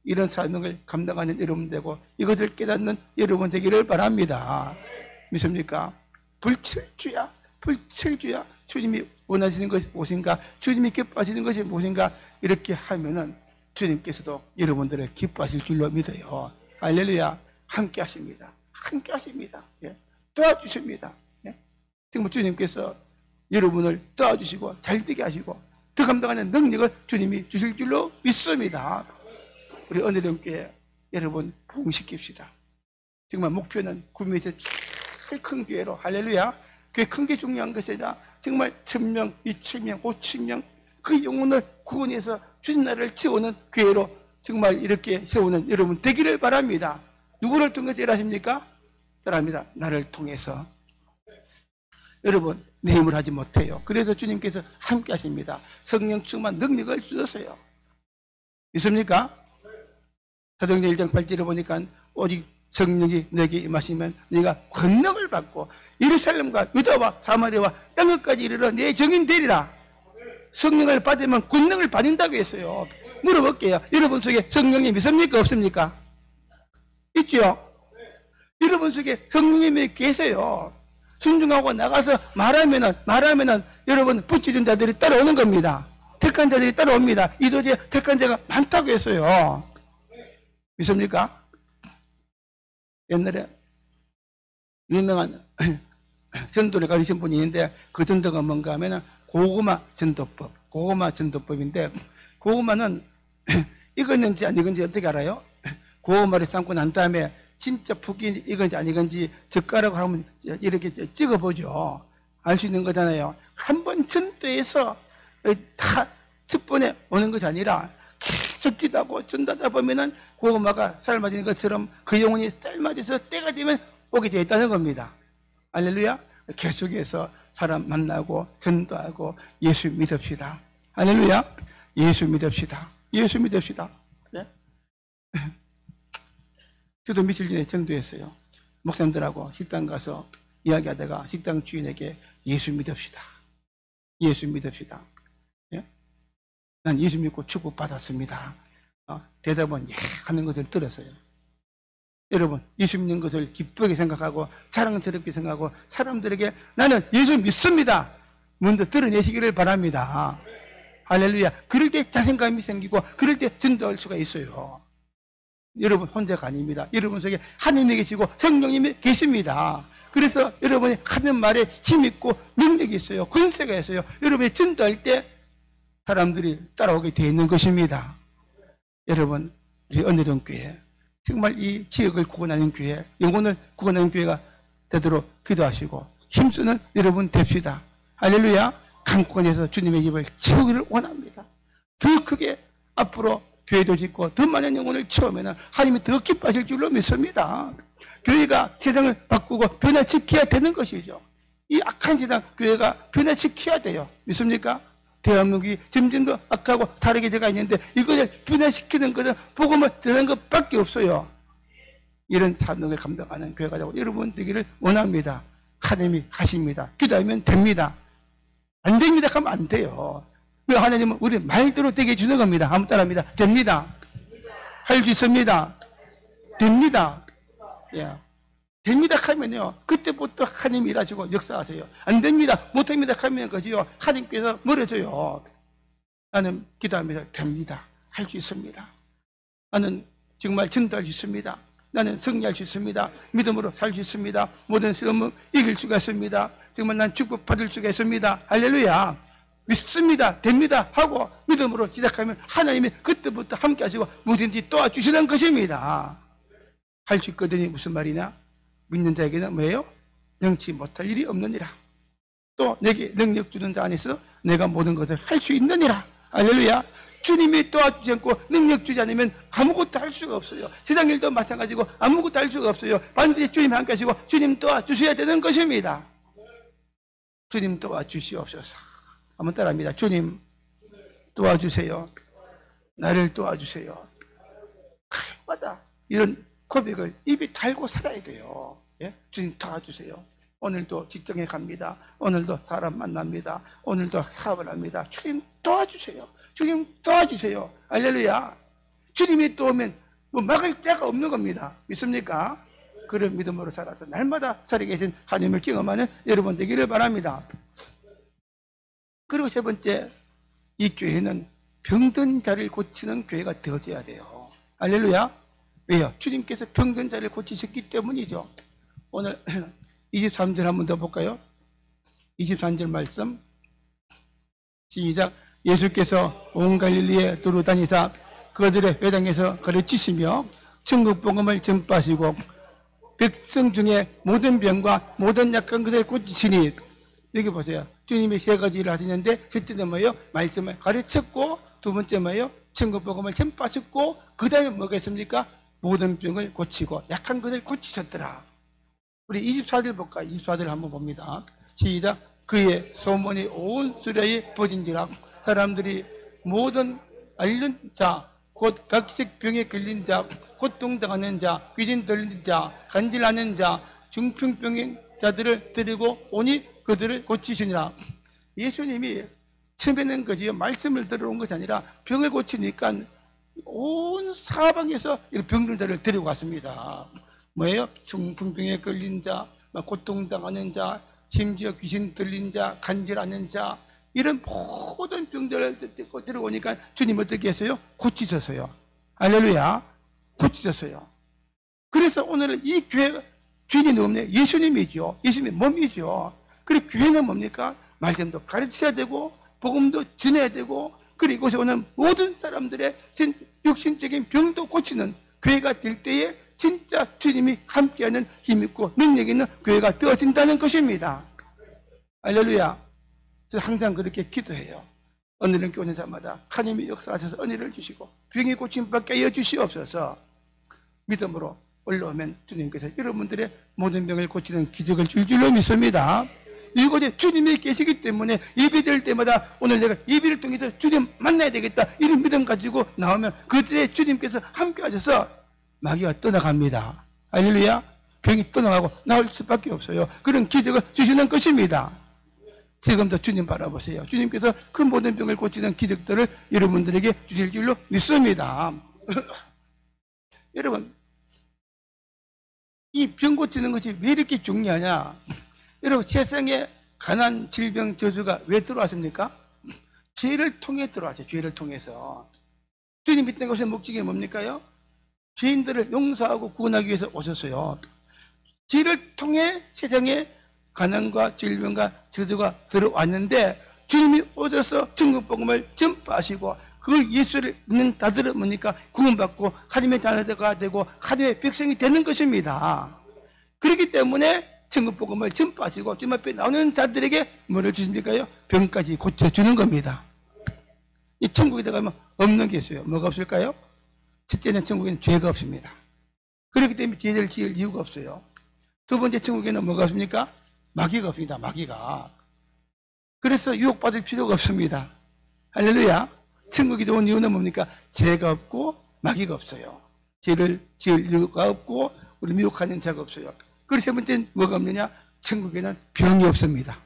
[SPEAKER 1] 이런 사명을 감당하는 여러분 되고 이것을 깨닫는 여러분 되기를 바랍니다. 믿습니까? 불철주야 주님이 원하시는 것이 무엇인가, 주님이 기뻐하시는 것이 무엇인가, 이렇게 하면은 주님께서도 여러분들을 기뻐하실 줄로 믿어요. 할렐루야. 함께 하십니다. 예. 도와주십니다. 예. 정말 주님께서 여러분을 도와주시고 잘되게 하시고 더 감당하는 능력을 주님이 주실 줄로 믿습니다. 우리 언혜령교회 여러분 부흥시킵시다. 정말 목표는 구미에서 제일 큰 교회로, 할렐루야. 교회 큰 게 중요한 것이 아니라 정말 1000명, 2000명, 5000명 그 영혼을 구원해서 주님 나라를 채우는 교회로 정말 이렇게 세우는 여러분 되기를 바랍니다. 누구를 통해서 일하십니까? 따라합니다. 나를 통해서. 여러분, 내 힘을 하지 못해요. 그래서 주님께서 함께 하십니다. 성령 충만 능력을 주셨어요. 믿습니까? 사도행전 1장 8절에 보니까 오직 성령이 내게 임하시면 네가 권능을 받고 예루살렘과 유다와 사마리아와 땅끝까지 이르러 내 증인 되리라. 성령을 받으면 권능을 받는다고 했어요. 물어볼게요. 여러분 속에 성령이 믿습니까? 없습니까? 있죠? 여러분 속에 성령님이 계세요. 순종하고 나가서 말하면은 여러분 붙여준 자들이 따라오는 겁니다. 택한 자들이 따라옵니다. 이 도시에 택한 자가 많다고 했어요. 믿습니까? 옛날에 유명한 전도를 가르친 분이 있는데 그 전도가 뭔가 하면은 고구마 전도법인데 고구마는 익었는지 안 익은지 어떻게 알아요? 고구마를 삶고 난 다음에 진짜 푹이 익은지 안 익은지 젓가락으로 하면 이렇게 찍어보죠. 알 수 있는 거잖아요. 한 번 전도해서 다 첫번에 오는 것이 아니라 계속 기도하고 전도하다 보면은 고구마가 삶아지는 것처럼 그 영혼이 삶아져서 때가 되면 오게 되어 있다는 겁니다. 할렐루야. 계속해서 사람 만나고 전도하고 예수 믿읍시다. 할렐루야. 예수 믿읍시다. 예수 믿읍시다. 네? 저도 며칠 전에 전도했어요. 목사님들하고 식당 가서 이야기하다가 식당 주인에게 예수 믿읍시다. 예수 믿읍시다. 예? 난 예수 믿고 축복받았습니다. 대답은 예 하는 것을 들었어요. 여러분, 예수 믿는 것을 기쁘게 생각하고 자랑스럽게 생각하고 사람들에게 나는 예수 믿습니다. 먼저 드러내시기를 바랍니다. 할렐루야. 그럴 때 자신감이 생기고 그럴 때 전도할 수가 있어요. 여러분 혼자가 아닙니다. 여러분 속에 하나님이 계시고 성령님이 계십니다. 그래서 여러분이 하는 말에 힘있고 능력이 있어요. 권세가 있어요. 여러분이 전도할 때 사람들이 따라오게 되어 있는 것입니다. 여러분, 우리 오늘은 교회 정말 이 지역을 구원하는 교회, 영혼을 구원하는 교회가 되도록 기도하시고 힘쓰는 여러분 됩시다. 할렐루야. 강권에서 주님의 입을 채우기를 원합니다. 더 크게 앞으로 교회도 짓고 더 많은 영혼을 채우면 하나님이 더 기뻐하실 줄로 믿습니다. 교회가 세상을 바꾸고 변화시켜야 되는 것이죠. 이 악한 세상 교회가 변화시켜야 돼요. 믿습니까? 대한민국이 점점 더 악하고 다르게 되가 있는데 이것을 변화시키는 것은 복음을 전하는 것밖에 없어요. 이런 사명을 감당하는 교회가 되고 여러분 되기를 원합니다. 하나님이 하십니다. 기도하면 됩니다. 안 됩니다 하면 안 돼요. 왜 하나님은 우리 말대로 되게 해주는 겁니다. 한번 따라합니다. 됩니다. 할 수 있습니다. 됩니다. 예. 됩니다 하면요 그때부터 하나님이 일하시고 역사하세요. 안 됩니다 못합니다 하면 그지요 하나님께서 멀어져요. 나는 기도합니다. 됩니다. 할 수 있습니다. 나는 정말 전도할 수 있습니다. 나는 승리할 수 있습니다. 믿음으로 살 수 있습니다. 모든 시험을 이길 수가 있습니다. 정말 난 축복받을 수가 있습니다. 할렐루야. 믿습니다. 됩니다 하고 믿음으로 시작하면 하나님이 그때부터 함께 하시고 무엇인지 도와주시는 것입니다. 할 수 있거든요. 무슨 말이냐? 믿는 자에게는 뭐예요? 능치 못할 일이 없느니라. 또 내게 능력 주는 자 안에서 내가 모든 것을 할 수 있느니라. 할렐루야. 주님이 도와주지 않고 능력 주지 않으면 아무것도 할 수가 없어요. 세상 일도 마찬가지고 아무것도 할 수가 없어요. 반드시 주님이 함께 하시고 주님 도와주셔야 되는 것입니다. 주님 도와주시옵소서. 한번 따라합니다. 주님 도와주세요. 나를 도와주세요. 가끔마다 이런 고백을 입에 달고 살아야 돼요. 예? 주님 도와주세요. 오늘도 직장에 갑니다. 오늘도 사람 만납니다. 오늘도 사업을 합니다. 주님 도와주세요. 주님 도와주세요. 할렐루야. 주님이 도우면 뭐 막을 자가 없는 겁니다. 믿습니까? 그런 믿음으로 살아서 날마다 살아계신 하나님을 경험하는 여러분 되기를 바랍니다. 그리고 세 번째, 이 교회는 병든 자를 고치는 교회가 되어져야 돼요. 할렐루야. 왜요? 주님께서 병든 자를 고치셨기 때문이죠. 오늘 23절 한 번 더 볼까요? 23절 말씀 시작. 예수께서 온 갈릴리에 두루 다니사 그들의 회당에서 가르치시며 천국 복음을 전파하시고 백성 중에 모든 병과 모든 약한 것을 고치시니, 여기 보세요. 주님이 세 가지 일을 하시는데 첫째는 뭐예요? 말씀을 가르쳤고, 두 번째 뭐예요? 천국 복음을 전파하셨고, 그 다음에 뭐가 있습니까? 모든 병을 고치고 약한 것을 고치셨더라. 우리 24절 볼까요? 24절 한번 봅니다. 시작. 그의 소문이 온 수레에 퍼진지라 사람들이 모든 앓는 자, 곧 각색 병에 걸린 자, 고통당하는 자, 귀신 들린 자, 간질하는 자, 중풍병인 자들을 데리고 오니 그들을 고치시니라. 예수님이 처음에는 그지요 말씀을 들어온 것이 아니라 병을 고치니까 온 사방에서 병든 자를 데리고 갔습니다. 뭐예요? 중풍병에 걸린 자, 고통당하는 자, 심지어 귀신 들린 자, 간질하는 자, 이런 모든 병들을 데리고 오니까 주님 어떻게 했어요? 고치셨어요. 할렐루야. 고치셨어요. 그래서 오늘은 이 교회가 주인이 누굽니까? 예수님이죠. 예수님의 몸이죠. 그리고 교회는 뭡니까? 말씀도 가르쳐야 되고 복음도 전해야 되고, 그리고 이곳에 오는 모든 사람들의 육신적인 병도 고치는 교회가 될 때에 진짜 주님이 함께하는 힘있고 능력 있는 교회가 되어진다는 것입니다. 할렐루야. 저 항상 그렇게 기도해요. 오늘은 교회 오는 자마다 하나님이 역사하셔서 은혜를 주시고 병이 고침받게 하여 주시옵소서. 믿음으로 올라오면 주님께서 여러분들의 모든 병을 고치는 기적을 줄 줄로 믿습니다. 이곳에 주님이 계시기 때문에 예배될 때마다 오늘 내가 예배를 통해서 주님 만나야 되겠다 이런 믿음 가지고 나오면 그때 주님께서 함께 하셔서 마귀가 떠나갑니다. 할렐루야. 병이 떠나가고 나올 수밖에 없어요. 그런 기적을 주시는 것입니다. 지금도 주님 바라보세요. 주님께서 그 모든 병을 고치는 기적들을 여러분들에게 주실 줄로 믿습니다. 여러분, 이 병 고치는 것이 왜 이렇게 중요하냐? 여러분, 세상에 가난, 질병, 저주가 왜 들어왔습니까? 죄를 통해 들어왔죠. 죄를 통해서. 주님 믿는 것의 목적이 뭡니까요? 죄인들을 용서하고 구원하기 위해서 오셨어요. 죄를 통해 세상에 가난과 질병과 저주가 들어왔는데 주님이 오셔서 천국복음을 전파하시고 그 예수를 믿는 자들은 뭡니까? 구원받고 하나님의 자녀가 되고 하나님의 백성이 되는 것입니다. 그렇기 때문에 천국복음을 전파하시고 주님 앞에 나오는 자들에게 뭐를 주십니까요? 병까지 고쳐주는 겁니다. 이 천국에 들어가면 없는 게 있어요. 뭐가 없을까요? 첫째는 천국에는 죄가 없습니다. 그렇기 때문에 죄를 지을 이유가 없어요. 두 번째 천국에는 뭐가 없습니까? 마귀가 없습니다. 마귀가. 그래서 유혹받을 필요가 없습니다. 할렐루야. 천국이 좋은 이유는 뭡니까? 죄가 없고 마귀가 없어요. 죄를 지을 이유가 없고 우리 미혹하는 자가 없어요. 그리고 세 번째는 뭐가 없느냐? 천국에는 병이 없습니다.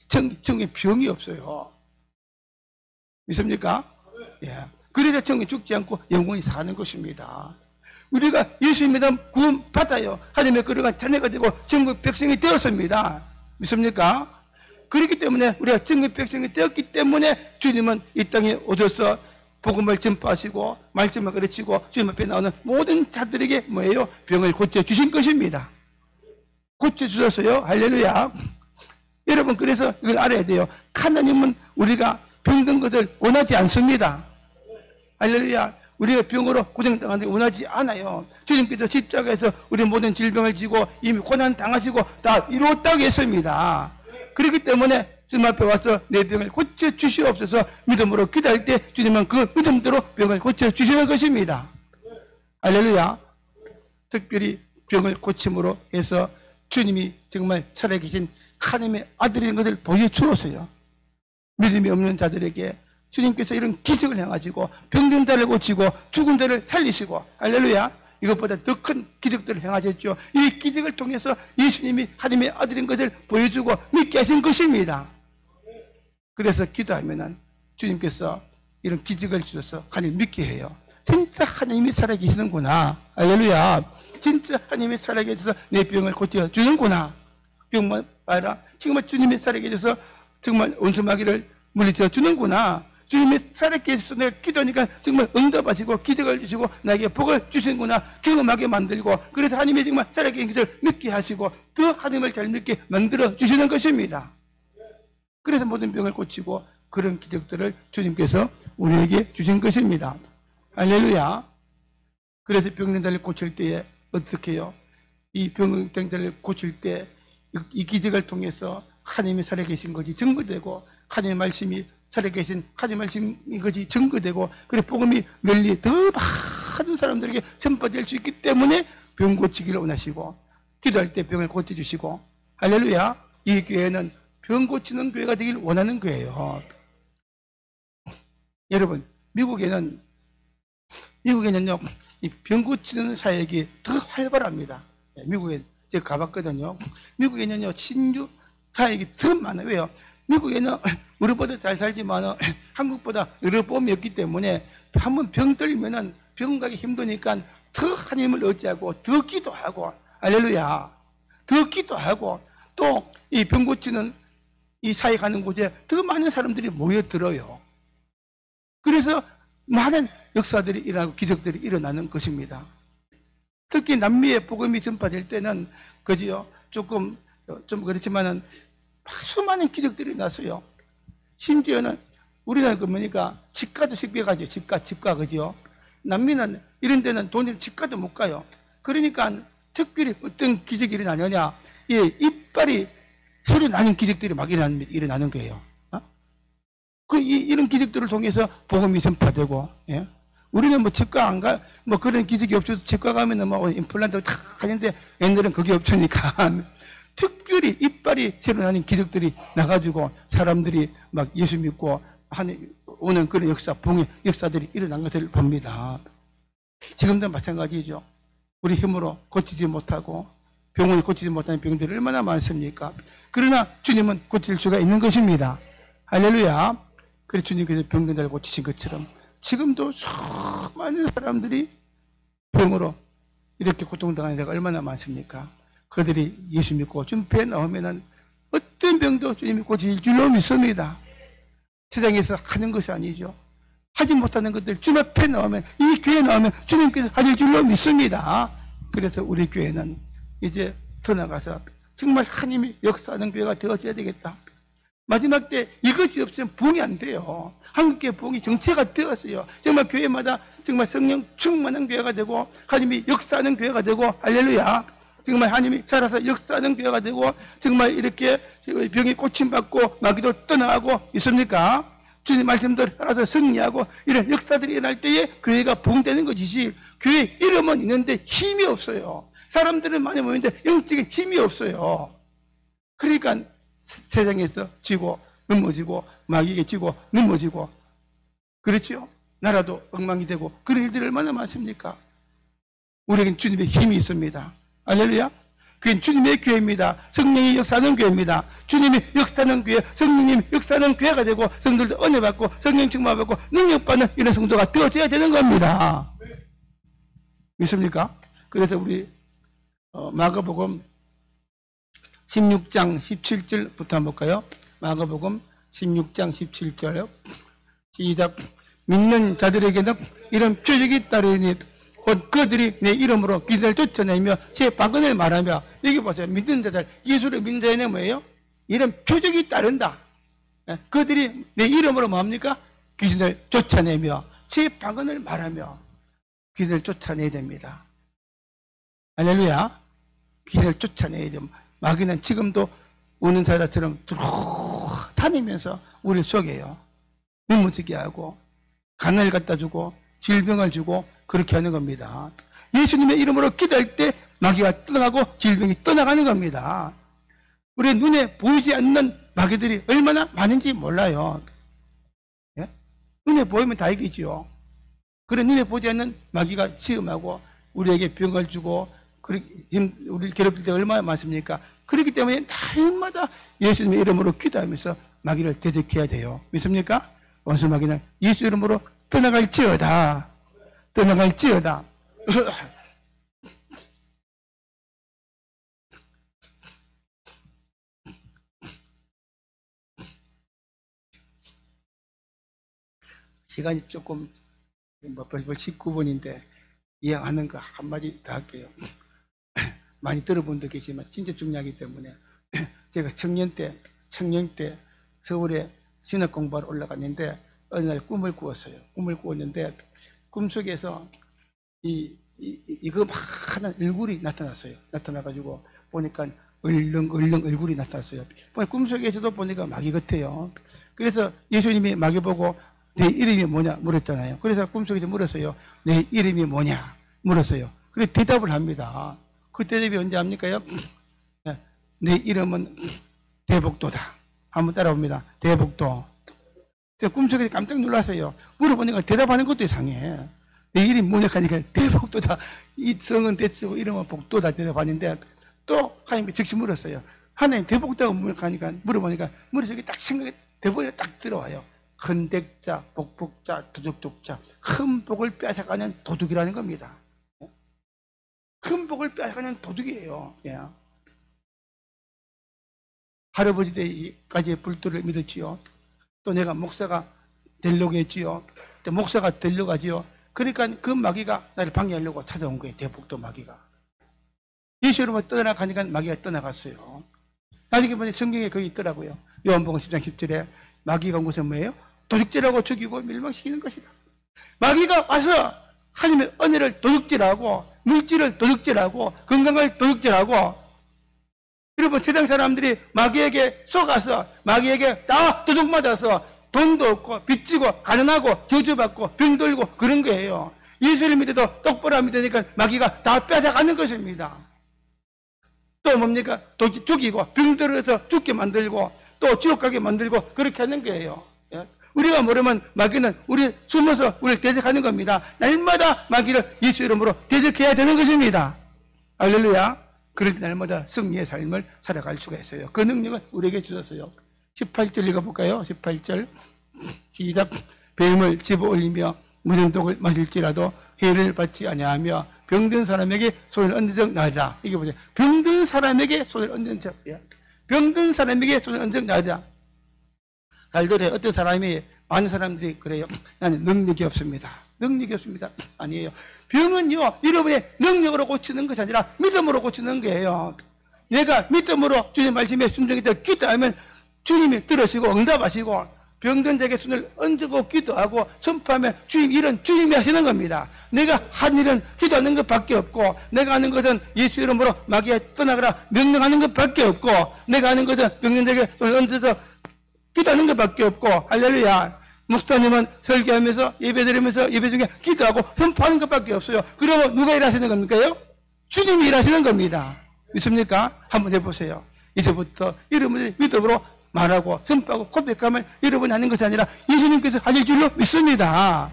[SPEAKER 1] 천국에 병이 없어요. 믿습니까? 예. 그래서 천국에 죽지 않고 영원히 사는 것입니다. 우리가 예수 믿으면 구원 받아요. 하나님의 거룩한 자녀가 되고 천국 백성이 되었습니다. 믿습니까? 그렇기 때문에 우리가 천국 백성이 되었기 때문에 주님은 이 땅에 오셔서 복음을 전파하시고 말씀을 가르치고 주님 앞에 나오는 모든 자들에게 뭐예요? 병을 고쳐주신 것입니다. 고쳐주셨어요. 할렐루야. 여러분, 그래서 이걸 알아야 돼요. 하나님은 우리가 병든 것을 원하지 않습니다. 할렐루야. 우리가 병으로 고생당하는 걸 원하지 않아요. 주님께서 십자가에서 우리 모든 질병을 지고 이미 고난 당하시고 다 이루었다고 했습니다. 그렇기 때문에 주님 앞에 와서 내 병을 고쳐주시옵소서 믿음으로 기도할 때 주님은 그 믿음대로 병을 고쳐주시는 것입니다. 할렐루야. 특별히 병을 고침으로 해서 주님이 정말 살아계신 하나님의 아들인 것을 보여주었어요. 믿음이 없는 자들에게 주님께서 이런 기적을 행하시고 병든 자를 고치고 죽은 자를 살리시고 할렐루야. 이것보다 더 큰 기적들을 행하셨죠. 이 기적을 통해서 예수님이 하나님의 아들인 것을 보여주고 믿게 하신 것입니다. 그래서 기도하면은 주님께서 이런 기적을 주셔서 하나님 믿게 해요. 진짜 하나님이 살아계시는구나. 할렐루야. 진짜 하나님이 살아계셔서 내 병을 고쳐주는구나. 병만 봐라. 정말 주님이 살아계셔서 정말 원수마귀를 물리쳐 주는구나. 주님이 살아계셔서 내가 기도하니까 정말 응답하시고 기적을 주시고 나에게 복을 주시는구나 경험하게 만들고 그래서 하나님이 정말 살아계신 것을 믿게 하시고 더 하나님을 잘 믿게 만들어 주시는 것입니다. 그래서 모든 병을 고치고 그런 기적들을 주님께서 우리에게 주신 것입니다. 할렐루야. 그래서 병든 자를 고칠 때에 어떻게 해요? 이 병든 자를 고칠 때 이 기적을 통해서 하나님이 살아계신 것이 증거되고 하나님의 말씀이 살아계신 하나님의 말씀인 것이 증거되고 그리고 복음이 널리 더 많은 사람들에게 전파될 수 있기 때문에 병 고치기를 원하시고 기도할 때 병을 고쳐주시고 할렐루야. 이 교회는 병 고치는 교회가 되길 원하는 거예요. 여러분, 미국에는요 이 병 고치는 사역이 더 활발합니다. 미국에 제가 가봤거든요. 미국에는요 신주 사역이 더 많아요. 왜요? 미국에는 우리보다 잘 살지만 한국보다 여러 보험이 없기 때문에 한번 병 들면은 병 가기 힘드니까 더 하나님을 의지하고 더 기도하고 할렐루야. 더 기도하고 또 이 병 고치는 이 사역하는 곳에 더 많은 사람들이 모여들어요. 그래서 많은 역사들이 일어나고 기적들이 일어나는 것입니다. 특히 남미의 복음이 전파될 때는 그지요 조금 좀 그렇지만은 수많은 기적들이 났어요. 심지어는 우리나라 보니까 집가도 식비가죠. 집가 그죠. 남미는 이런 데는 돈이 집가도 못 가요. 그러니까 특별히 어떤 기적이 일어나느냐? 예, 이빨이 소리 나는 기적들이 막 일어나는 거예요. 이런 기적들을 통해서 복음이 전파되고, 예? 우리는 뭐 치과 안 가, 뭐 그런 기적이 없어도 치과 가면은 뭐 임플란트 다 하는데 옛날엔 그게 없으니까. 특별히 이빨이 새로 나는 기적들이 나가지고 사람들이 막 예수 믿고 오는 그런 역사, 봉의 역사들이 일어난 것을 봅니다. 지금도 마찬가지죠. 우리 힘으로 고치지 못하고 병원이 고치지 못하는 병들이 얼마나 많습니까? 그러나 주님은 고칠 수가 있는 것입니다. 할렐루야. 그래서 주님께서 병든자를 고치신 것처럼 지금도 수많은 사람들이 병으로 이렇게 고통당하는 데가 얼마나 많습니까? 그들이 예수 믿고 주님 배에 나오면은 어떤 병도 주님이 고칠 줄로 믿습니다. 세상에서 하는 것이 아니죠. 하지 못하는 것들 주님 앞에 나오면, 이 교회에 나오면 주님께서 하실 줄로 믿습니다. 그래서 우리 교회는 이제 더 나가서 정말 하나님이 역사하는 교회가 되어져야 되겠다. 마지막 때 이것이 없으면 부흥이 안 돼요. 한국교회 부흥이 정체가 되었어요. 정말 교회마다 정말 성령 충만한 교회가 되고 하나님이 역사하는 교회가 되고, 할렐루야. 정말 하나님이 살아서 역사하는 교회가 되고 정말 이렇게 병이 고침받고 마귀도 떠나가고 있습니까? 주님 말씀대로 살아서 승리하고 이런 역사들이 일어날 때에 교회가 부흥되는 것이지, 교회 이름은 있는데 힘이 없어요. 사람들은 많이 모이는데 영적인 힘이 없어요. 그러니까 세상에서 지고 넘어지고 마귀에게 지고 넘어지고 그렇죠? 나라도 엉망이 되고 그런 일들이 얼마나 많습니까? 우리에겐 주님의 힘이 있습니다. 할렐루야. 그게 주님의 교회입니다. 성령이 역사하는 교회입니다. 주님이 역사하는 교회, 성령님 역사하는 교회가 되고 성도들도 은혜 받고 성령 충만받고 능력받는 이런 성도가 되어져야 되는 겁니다. 믿습니까? 그래서 우리 마가복음 16장 17절부터 한번 볼까요? 마가복음 16장 17절 시작. 믿는 자들에게는 이런 표적이 따르니 곧 그들이 내 이름으로 귀신을 쫓아내며 제 방언을 말하며, 여기 보세요. 믿는 자들, 예수를 믿는 자에는 뭐예요? 이런 표적이 따른다. 그들이 내 이름으로 뭡니까? 귀신을 쫓아내며 제 방언을 말하며 귀신을 쫓아내야 됩니다. 할렐루야. 귀신을 쫓아내야 됩니다. 마귀는 지금도 우는 사자처럼 다니면서 우리를 속여요. 눈무지게 하고 가난을 갖다 주고 질병을 주고 그렇게 하는 겁니다. 예수님의 이름으로 기도할 때 마귀가 떠나가고 질병이 떠나가는 겁니다. 우리 눈에 보이지 않는 마귀들이 얼마나 많은지 몰라요. 예? 눈에 보이면 다 이기지요. 그런 눈에 보이지 않는 마귀가 시험하고 우리에게 병을 주고 우리를 괴롭힐 때가 얼마나 많습니까? 그렇기 때문에 날마다 예수님의 이름으로 기도하면서 마귀를 대적해야 돼요. 믿습니까? 원수 마귀는 예수 이름으로 떠나갈지어다. 떠나갈지어다. 시간이 조금 벌써 19분인데 이해하는 거 한마디 더 할게요. 많이 들어본 분도 계시지만 진짜 중요하기 때문에 제가 청년 때 서울에 신학 공부하러 올라갔는데 어느 날 꿈을 꾸었어요. 꿈을 꾸었는데 꿈속에서 이거 많은 얼굴이 나타났어요. 나타나가지고 보니까 얼렁 얼굴이 나타났어요. 꿈속에서도 보니까 마귀 같아요. 그래서 예수님이 마귀 보고 내 이름이 뭐냐 물었잖아요. 그래서 꿈속에서 물었어요. 내 이름이 뭐냐 물었어요. 그래서 대답을 합니다. 그 대답이 언제 합니까요? 내 이름은 대복도다. 한번 따라봅니다. 대복도. 제가 꿈속에서 깜짝 놀랐어요. 물어보니까 대답하는 것도 이상해. 내 이름이 뭐냐 하니까 대복도다. 이 성은 대치고 이름은 복도다 대답하는데 또 하나님께 즉시 물었어요. 하나님 대복도가 뭐냐 하니까 물어보니까 머릿속에 딱 생각이 대복이 딱 들어와요. 헌택자, 복복자, 도둑독자, 큰 복을 빼앗아가는 도둑이라는 겁니다. 큰 복을 빼앗아가는 도둑이에요. 예. 할아버지 때까지 불도를 믿었지요. 또 내가 목사가 되려고 했지요. 또 목사가 되려고 하지요. 그러니까 그 마귀가 나를 방해하려고 찾아온 거예요. 대복도 마귀가. 예수님을 떠나가니까 마귀가 떠나갔어요. 나중에 보니 성경에 거기 있더라고요. 요한복음 10장 10절에 마귀가 온 것은 뭐예요? 도둑질하고 죽이고 멸망시키는 것이다. 마귀가 와서 하나님의 은혜를 도둑질하고 물질을 도둑질하고 건강을 도둑질하고, 여러분 세상 사람들이 마귀에게 속아서 마귀에게 다 도둑맞아서 돈도 없고 빚지고 가난하고 저주받고 병들고 그런 거예요. 예수를 믿어도 똑바로 믿으니까 마귀가 다 뺏어가는 것입니다. 또 뭡니까? 또 죽이고 병들어서 죽게 만들고 또 지옥 가게 만들고 그렇게 하는 거예요. 우리가 모르면 마귀는 우리 숨어서 우리를 대적하는 겁니다. 날마다 마귀를 예수 이름으로 대적해야 되는 것입니다. 할렐루야. 그럴 때 날마다 승리의 삶을 살아갈 수가 있어요. 그 능력은 우리에게 주셨어요. 18절 읽어볼까요? 18절 시작. 뱀을 집어올리며 무슨 독을 마실지라도 해를 받지 아니하며 병든 사람에게 손을 얹은 적 나으리라. 이게 보세요. 병든 사람에게 손을 얹은 적, 병든 사람에게 손을 얹은 적 나으리라. 갈들에 어떤 사람이, 많은 사람들이 그래요. 나는 능력이 없습니다. 능력이 없습니다. 아니에요. 병은요, 여러분의 능력으로 고치는 것이 아니라 믿음으로 고치는 거예요. 내가 믿음으로 주님 말씀에 순종해서 기도하면 주님이 들으시고 응답하시고 병든 자에게 손을 얹고 기도하고 선포하면 주님, 일은 주님이 하시는 겁니다. 내가 한 일은 기도하는 것밖에 없고 내가 하는 것은 예수 이름으로 마귀에 떠나가라 명령하는 것밖에 없고 내가 하는 것은 병든 자에게 손을 얹어서 기도하는 것밖에 없고 할렐루야. 목사님은 설교하면서 예배드리면서 예배 중에 기도하고 선포하는 것밖에 없어요. 그러면 누가 일하시는 겁니까요? 주님이 일하시는 겁니다. 믿습니까? 한번 해보세요. 이제부터 여러분의 믿음으로 말하고 선포하고 고백하면 여러분이 하는 것이 아니라 예수님께서 하실 줄로 믿습니다.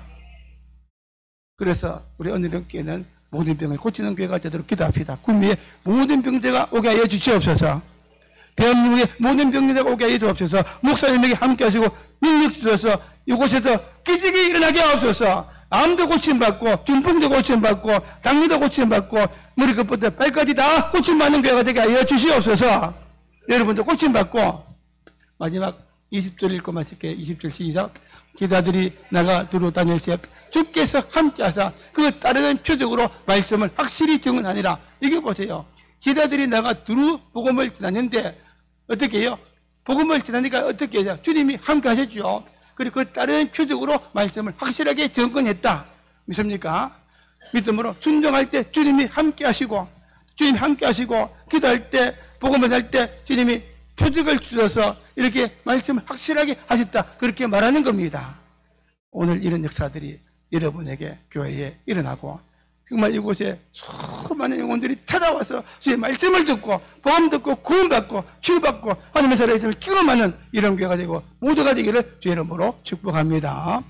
[SPEAKER 1] 그래서 우리 오늘은께는 모든 병을 고치는 교회가 되도록 기도합시다. 구미에 모든 병자가 오게 하여 주시옵소서. 대한민국의 모든 병자가 오게 하여 주옵소서. 목사님에게 함께 하시고 능력 주셔서 이곳에서 기적이 일어나게 하옵소서. 암도 고침받고 중풍도 고침받고 당뇨도 고침받고 머리끝부터 발까지 다 고침받는 교회가 되게 하여 주시옵소서. 여러분도 고침받고 마지막 20절 읽고 마실게요. 20절 시작. 기자들이 나가 두루 다닐 때 주께서 함께 하사 그 따르는 표적으로 말씀을 확실히 증언하니라. 이게 보세요. 기자들이 나가 두루 복음을 전하는데 어떻게 해요? 복음을 전하니까 어떻게 해요? 주님이 함께 하셨죠. 그리고 그 따르는 표적으로 말씀을 확실하게 증언했다. 믿습니까? 믿음으로 순종할 때 주님이 함께 하시고 주님이 함께 하시고 기도할 때 복음을 할 때 주님이 표적을 주셔서 이렇게 말씀을 확실하게 하셨다. 그렇게 말하는 겁니다. 오늘 이런 역사들이 여러분에게 교회에 일어나고 정말 이곳에 수많은 영혼들이 찾아와서 주의 말씀을 듣고 복음 듣고 구원받고 치유받고 하나님의 살아있음을 경험하는 이런 교회가 되고 모두가 되기를 주의 이름으로 축복합니다.